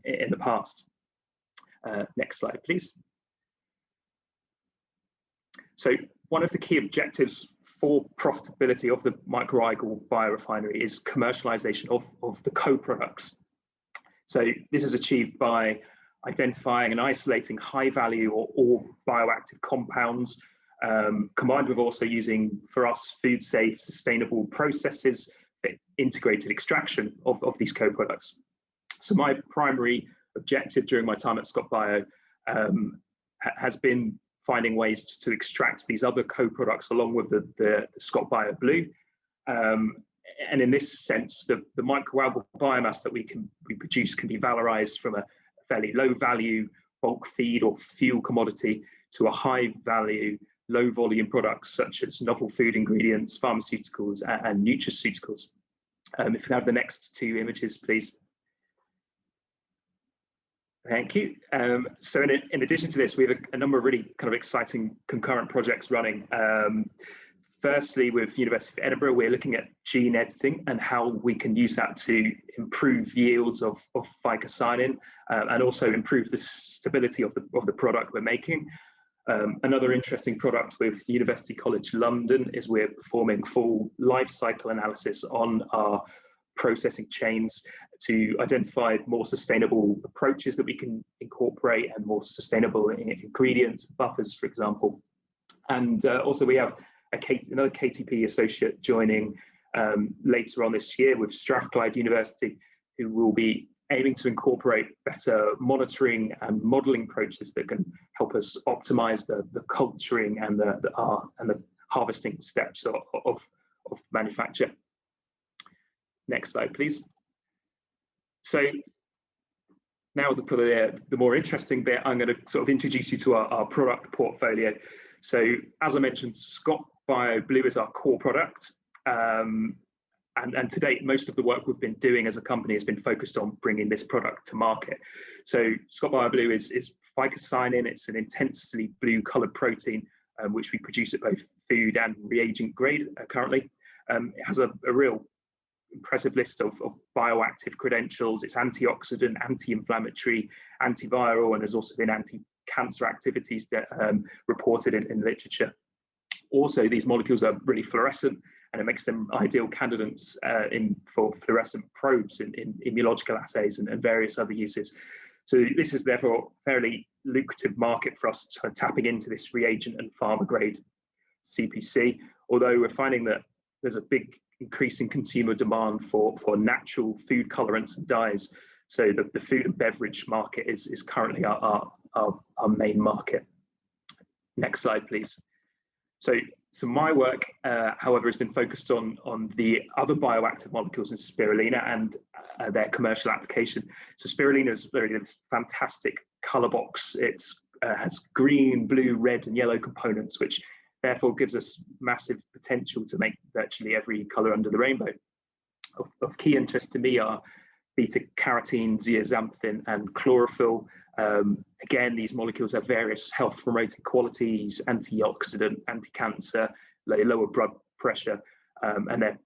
in the past. Next slide, please. So one of the key objectives for profitability of the microalgal biorefinery is commercialization of the co-products. So this is achieved by identifying and isolating high value or bioactive compounds, combined with also using, for us, food safe, sustainable processes for integrated extraction of these co-products. So my primary objective during my time at ScotBio has been finding ways to extract these other co-products along with the ScotBio Blue. And in this sense, the microalgal biomass that we produce can be valorized from a fairly low value bulk feed or fuel commodity to a high value, low volume products such as novel food ingredients, pharmaceuticals, and nutraceuticals. If you can have the next two images, please. Thank you. So in addition to this, we have a number of really kind of exciting concurrent projects running. Firstly, with University of Edinburgh, we're looking at gene editing and how we can use that to improve yields of phycocyanin and also improve the stability of the product we're making. Another interesting product with University College London is we're performing full life cycle analysis on our processing chains to identify more sustainable approaches that we can incorporate and more sustainable ingredients, buffers, for example. And also we have another KTP associate joining later on this year with Strathclyde University, who will be aiming to incorporate better monitoring and modeling approaches that can help us optimize the culturing and the harvesting steps of manufacture. Next slide, please. So now for the more interesting bit, I'm going to sort of introduce you to our product portfolio. So as I mentioned, ScotBio Blue is our core product. And to date, most of the work we've been doing as a company has been focused on bringing this product to market. So ScotBio Blue is phycocyanin. It's an intensely blue colored protein, which we produce at both food and reagent grade currently. It has a real impressive list of bioactive credentials. It's antioxidant, anti-inflammatory, antiviral, and there's also been anti-cancer activities that reported in literature. Also, these molecules are really fluorescent, and it makes them ideal candidates for fluorescent probes in immunological assays and various other uses. So this is therefore a fairly lucrative market for us tapping into this reagent and pharma grade CPC, although we're finding that there's a big increasing consumer demand for natural food colorants and dyes. So the food and beverage market is currently our main market. Next slide, please. So my work, however, has been focused on the other bioactive molecules in spirulina and their commercial application. So spirulina is this fantastic color box. It has green, blue, red, and yellow components, which therefore gives us massive potential to make virtually every color under the rainbow. Of key interest to me are beta-carotene, zeaxanthin, and chlorophyll. Again, these molecules have various health promoting qualities, antioxidant, anti-cancer, lower blood pressure, and they're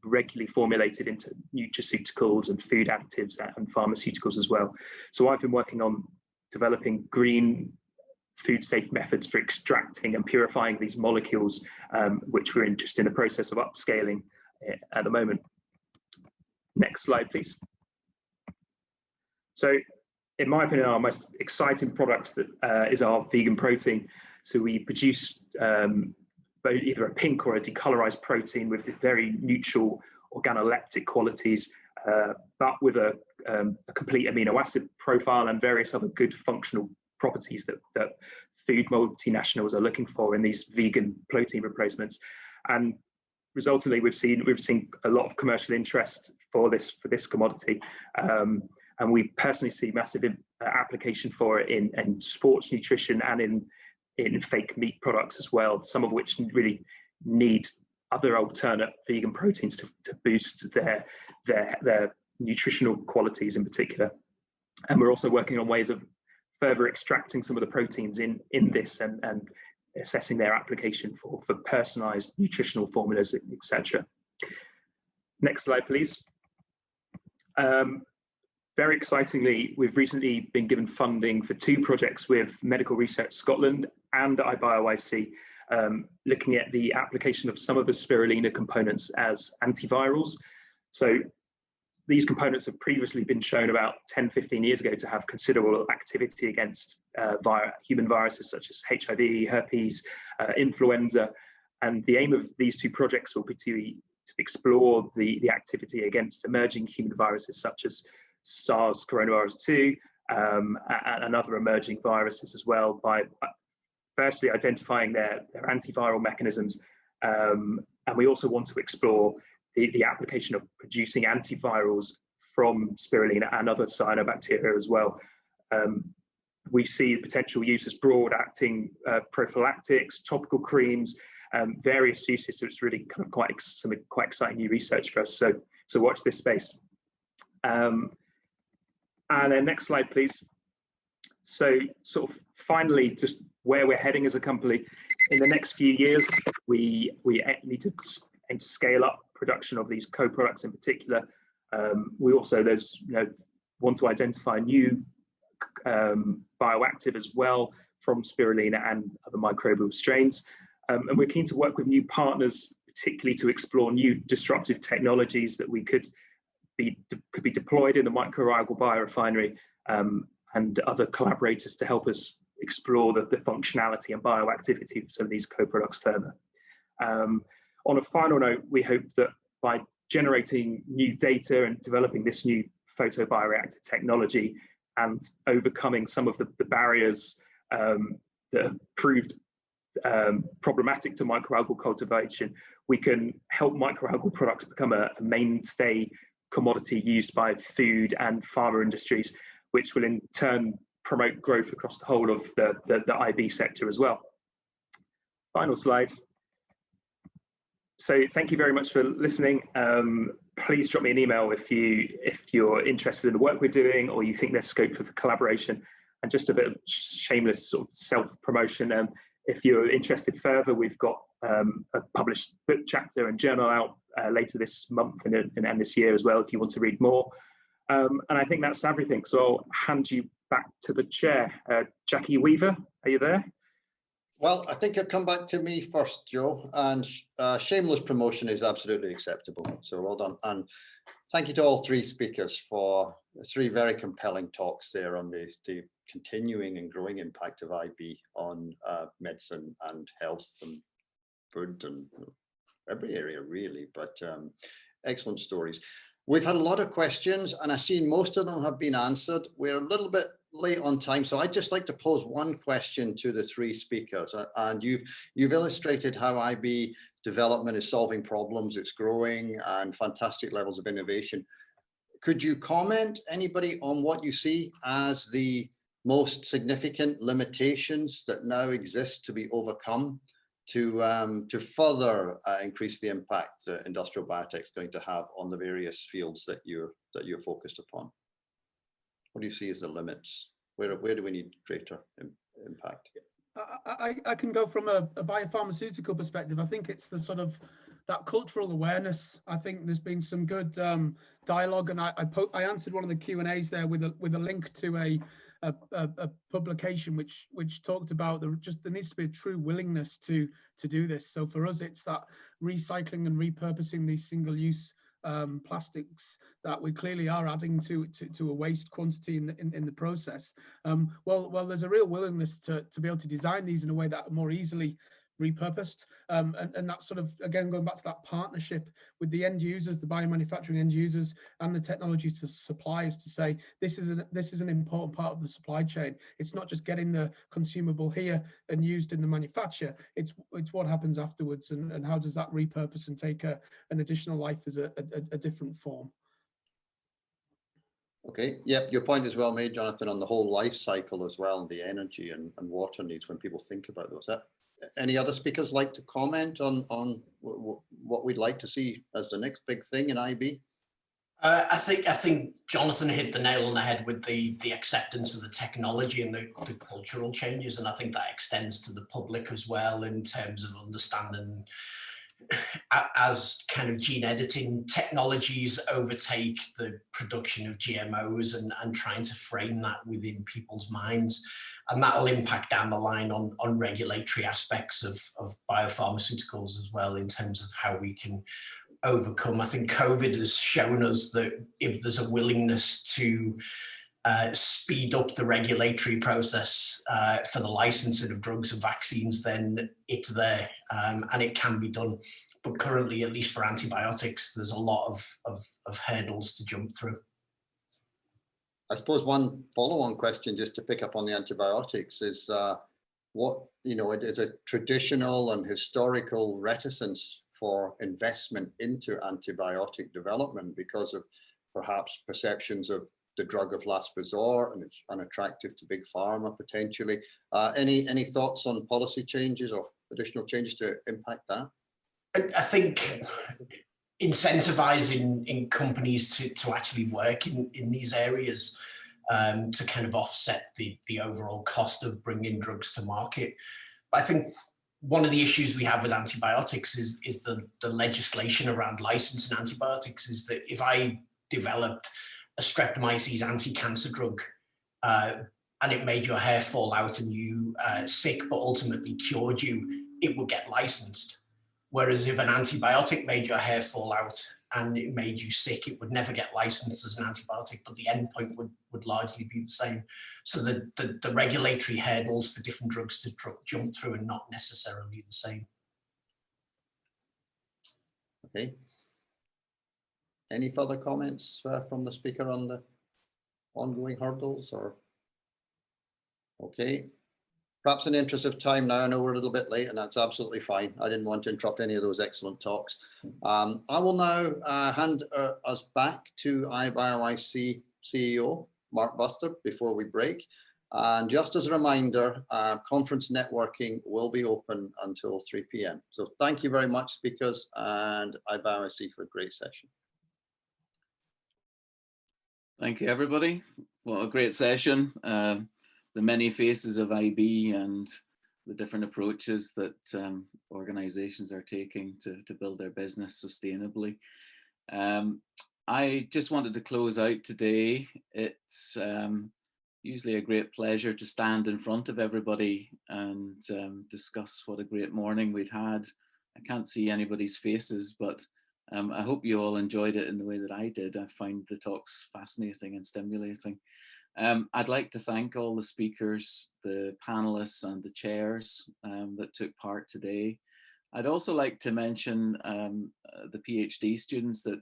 regularly formulated into nutraceuticals and food additives and pharmaceuticals as well. So I've been working on developing green food safe methods for extracting and purifying these molecules, which we're just in the process of upscaling at the moment. Next slide, please. So in my opinion, our most exciting product that is our vegan protein. So we produce either a pink or a decolorized protein with very neutral organoleptic qualities, but with a complete amino acid profile and various other good functional properties that food multinationals are looking for in these vegan protein replacements. And resultantly, we've seen a lot of commercial interest for this commodity, and we personally see massive application for it in sports nutrition and in fake meat products as well, some of which really need other alternate vegan proteins to boost their nutritional qualities in particular. And we're also working on ways of further extracting some of the proteins in this and assessing their application for personalized nutritional formulas, etc. Next slide, please. Very excitingly, we've recently been given funding for 2 projects with Medical Research Scotland and IBioIC, looking at the application of some of the spirulina components as antivirals. So these components have previously been shown about 10-15 years ago to have considerable activity against human viruses such as HIV, herpes, influenza. And the aim of these 2 projects will be to explore the activity against emerging human viruses such as SARS coronavirus 2 and other emerging viruses as well, by firstly identifying their antiviral mechanisms. And we also want to explore the application of producing antivirals from spirulina and other cyanobacteria as well. We see potential use as broad-acting prophylactics, topical creams, various uses. So it's really kind of some quite exciting new research for us. So watch this space. And then next slide, please. So sort of finally, just where we're heading as a company. In the next few years, we need to aim to scale up production of these co-products in particular. We also want to identify new bioactive as well from spirulina and other microbial strains. And we're keen to work with new partners, particularly to explore new disruptive technologies that we could be deployed in the microalgal biorefinery, and other collaborators to help us explore the functionality and bioactivity of some of these co-products further. On a final note, we hope that by generating new data and developing this new photobioreactor technology and overcoming some of the barriers that have proved problematic to microalgal cultivation, we can help microalgal products become a mainstay commodity used by food and pharma industries, which will in turn promote growth across the whole of the IB sector as well. Final slide. So thank you very much for listening. Please drop me an email if you're interested in the work we're doing, or you think there's scope for the collaboration. And just a bit of shameless sort of self-promotion. If you're interested further, we've got a published book chapter and journal out later this month and this year as well, if you want to read more. And I think that's everything. So I'll hand you back to the chair. Jackie Weaver, are you there? Well, I think it'll come back to me first, Joe, and shameless promotion is absolutely acceptable. So well done. And thank you to all 3 speakers for 3 very compelling talks there on the continuing and growing impact of IB on medicine and health and food and every area really, but excellent stories. We've had a lot of questions and I see most of them have been answered. We're a little bit late on time, so I'd just like to pose one question to the 3 speakers. And you've illustrated how IB development is solving problems, it's growing, and fantastic levels of innovation. Could you comment, anybody, on what you see as the most significant limitations that now exist to be overcome to further increase the impact that industrial biotech is going to have on the various fields that you're focused upon? What do you see as the limits? Where do we need greater impact? I can go from a biopharmaceutical perspective. I think it's the sort of that cultural awareness. I think there's been some good dialogue, and I answered one of the Q&As there with a link to a publication which talked about there needs to be a true willingness to do this. So for us, it's that recycling and repurposing these single-use plastics that we clearly are adding to a waste quantity in the process. Well, there's a real willingness to be able to design these in a way that are more easily repurposed, and that's sort of, again, going back to that partnership with the end users, the biomanufacturing end users, and the technology suppliers to say this is an important part of the supply chain. It's not just getting the consumable here and used in the manufacture. It's what happens afterwards, and how does that repurpose and take an additional life as a different form. Okay, yep, your point is well made, Jonathan, on the whole life cycle as well, and the energy and water needs when people think about those. Any other speakers like to comment on what we'd like to see as the next big thing in IB? I think Jonathan hit the nail on the head with the acceptance of the technology and the cultural changes, and I think that extends to the public as well in terms of understanding as kind of gene editing technologies overtake the production of GMOs and trying to frame that within people's minds. And that will impact down the line on regulatory aspects of biopharmaceuticals as well, in terms of how we can overcome. I think COVID has shown us that if there's a willingness to speed up the regulatory process for the licensing of drugs and vaccines, then it's there, and it can be done. But currently, at least for antibiotics, there's a lot of hurdles to jump through. I suppose one follow-on question, just to pick up on the antibiotics, is what, it is a traditional and historical reticence for investment into antibiotic development because of perhaps perceptions of the drug of last resort, and it's unattractive to big pharma potentially. Any thoughts on policy changes or additional changes to impact that? I think incentivizing in companies to actually work in these areas to kind of offset the overall cost of bringing drugs to market. I think one of the issues we have with antibiotics is the legislation around licensing antibiotics is that if I developed a streptomyces anti-cancer drug and it made your hair fall out and you sick but ultimately cured you, it would get licensed. Whereas if an antibiotic made your hair fall out and it made you sick, it would never get licensed as an antibiotic, but the endpoint would largely be the same. So the regulatory hurdles for different drugs to jump through are not necessarily the same. Okay. Any further comments from the speaker on the ongoing hurdles? Or okay. Perhaps in the interest of time now, I know we're a little bit late, and that's absolutely fine. I didn't want to interrupt any of those excellent talks. I will now hand us back to IBioIC CEO, Mark Buster, before we break. And just as a reminder, conference networking will be open until 3 p.m. So thank you very much, speakers, and IBioIC for a great session. Thank you, everybody. What a great session. The many faces of IB and the different approaches that organizations are taking to build their business sustainably. I just wanted to close out today. It's usually a great pleasure to stand in front of everybody and discuss what a great morning we'd had. I can't see anybody's faces, but I hope you all enjoyed it in the way that I did. I find the talks fascinating and stimulating. I'd like to thank all the speakers, the panelists and the chairs that took part today. I'd also like to mention the PhD students that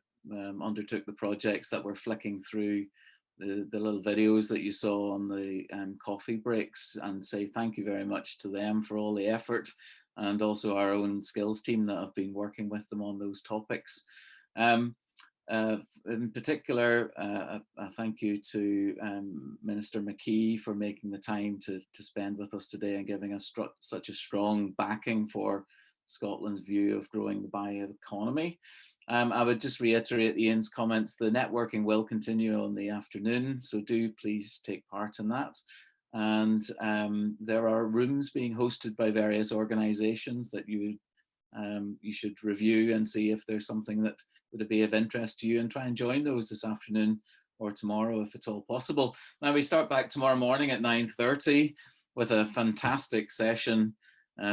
undertook the projects that were flicking through the little videos that you saw on the coffee breaks, and say thank you very much to them for all the effort, and also our own skills team that have been working with them on those topics. In particular, a thank you to Minister McKee for making the time to spend with us today and giving us such a strong backing for Scotland's view of growing the bioeconomy. I would just reiterate Ian's comments. The networking will continue on the afternoon, so do please take part in that. And there are rooms being hosted by various organisations that you should review and see if there's something that would be of interest to you, and try and join those this afternoon or tomorrow if it's all possible. Now we start back tomorrow morning at 9:30 with a fantastic session.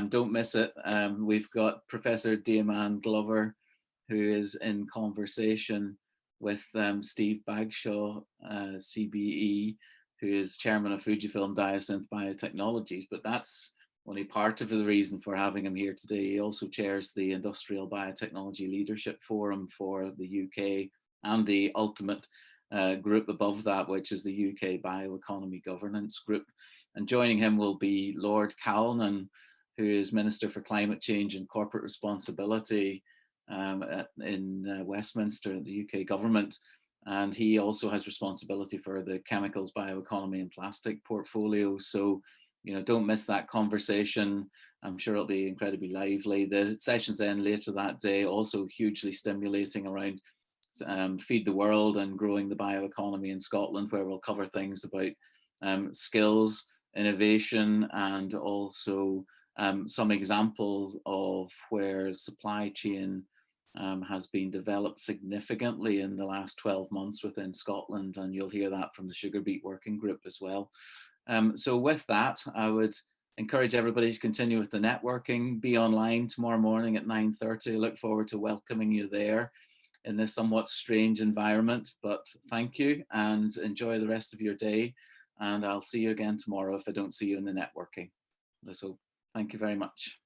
Don't miss it. We've got Professor Damon Glover, who is in conversation with Steve Bagshaw, CBE, who is chairman of Fujifilm Diosynth Biotechnologies. But that's only part of the reason for having him here today. He also chairs the Industrial Biotechnology Leadership Forum for the UK and the ultimate group above that, which is the UK Bioeconomy Governance Group. And joining him will be Lord Callanan, who is Minister for Climate Change and Corporate Responsibility in Westminster, the UK government. And he also has responsibility for the chemicals, bioeconomy and plastic portfolio. So, you know, don't miss that conversation. I'm sure it'll be incredibly lively. The sessions then later that day also hugely stimulating around Feed the World and growing the bioeconomy in Scotland, where we'll cover things about skills, innovation, and also some examples of where supply chain has been developed significantly in the last 12 months within Scotland, and you'll hear that from the Sugar Beet Working Group as well. So with that, I would encourage everybody to continue with the networking. Be online tomorrow morning at 9:30. I look forward to welcoming you there in this somewhat strange environment, but thank you and enjoy the rest of your day. And I'll see you again tomorrow if I don't see you in the networking. Let's hope. Thank you very much.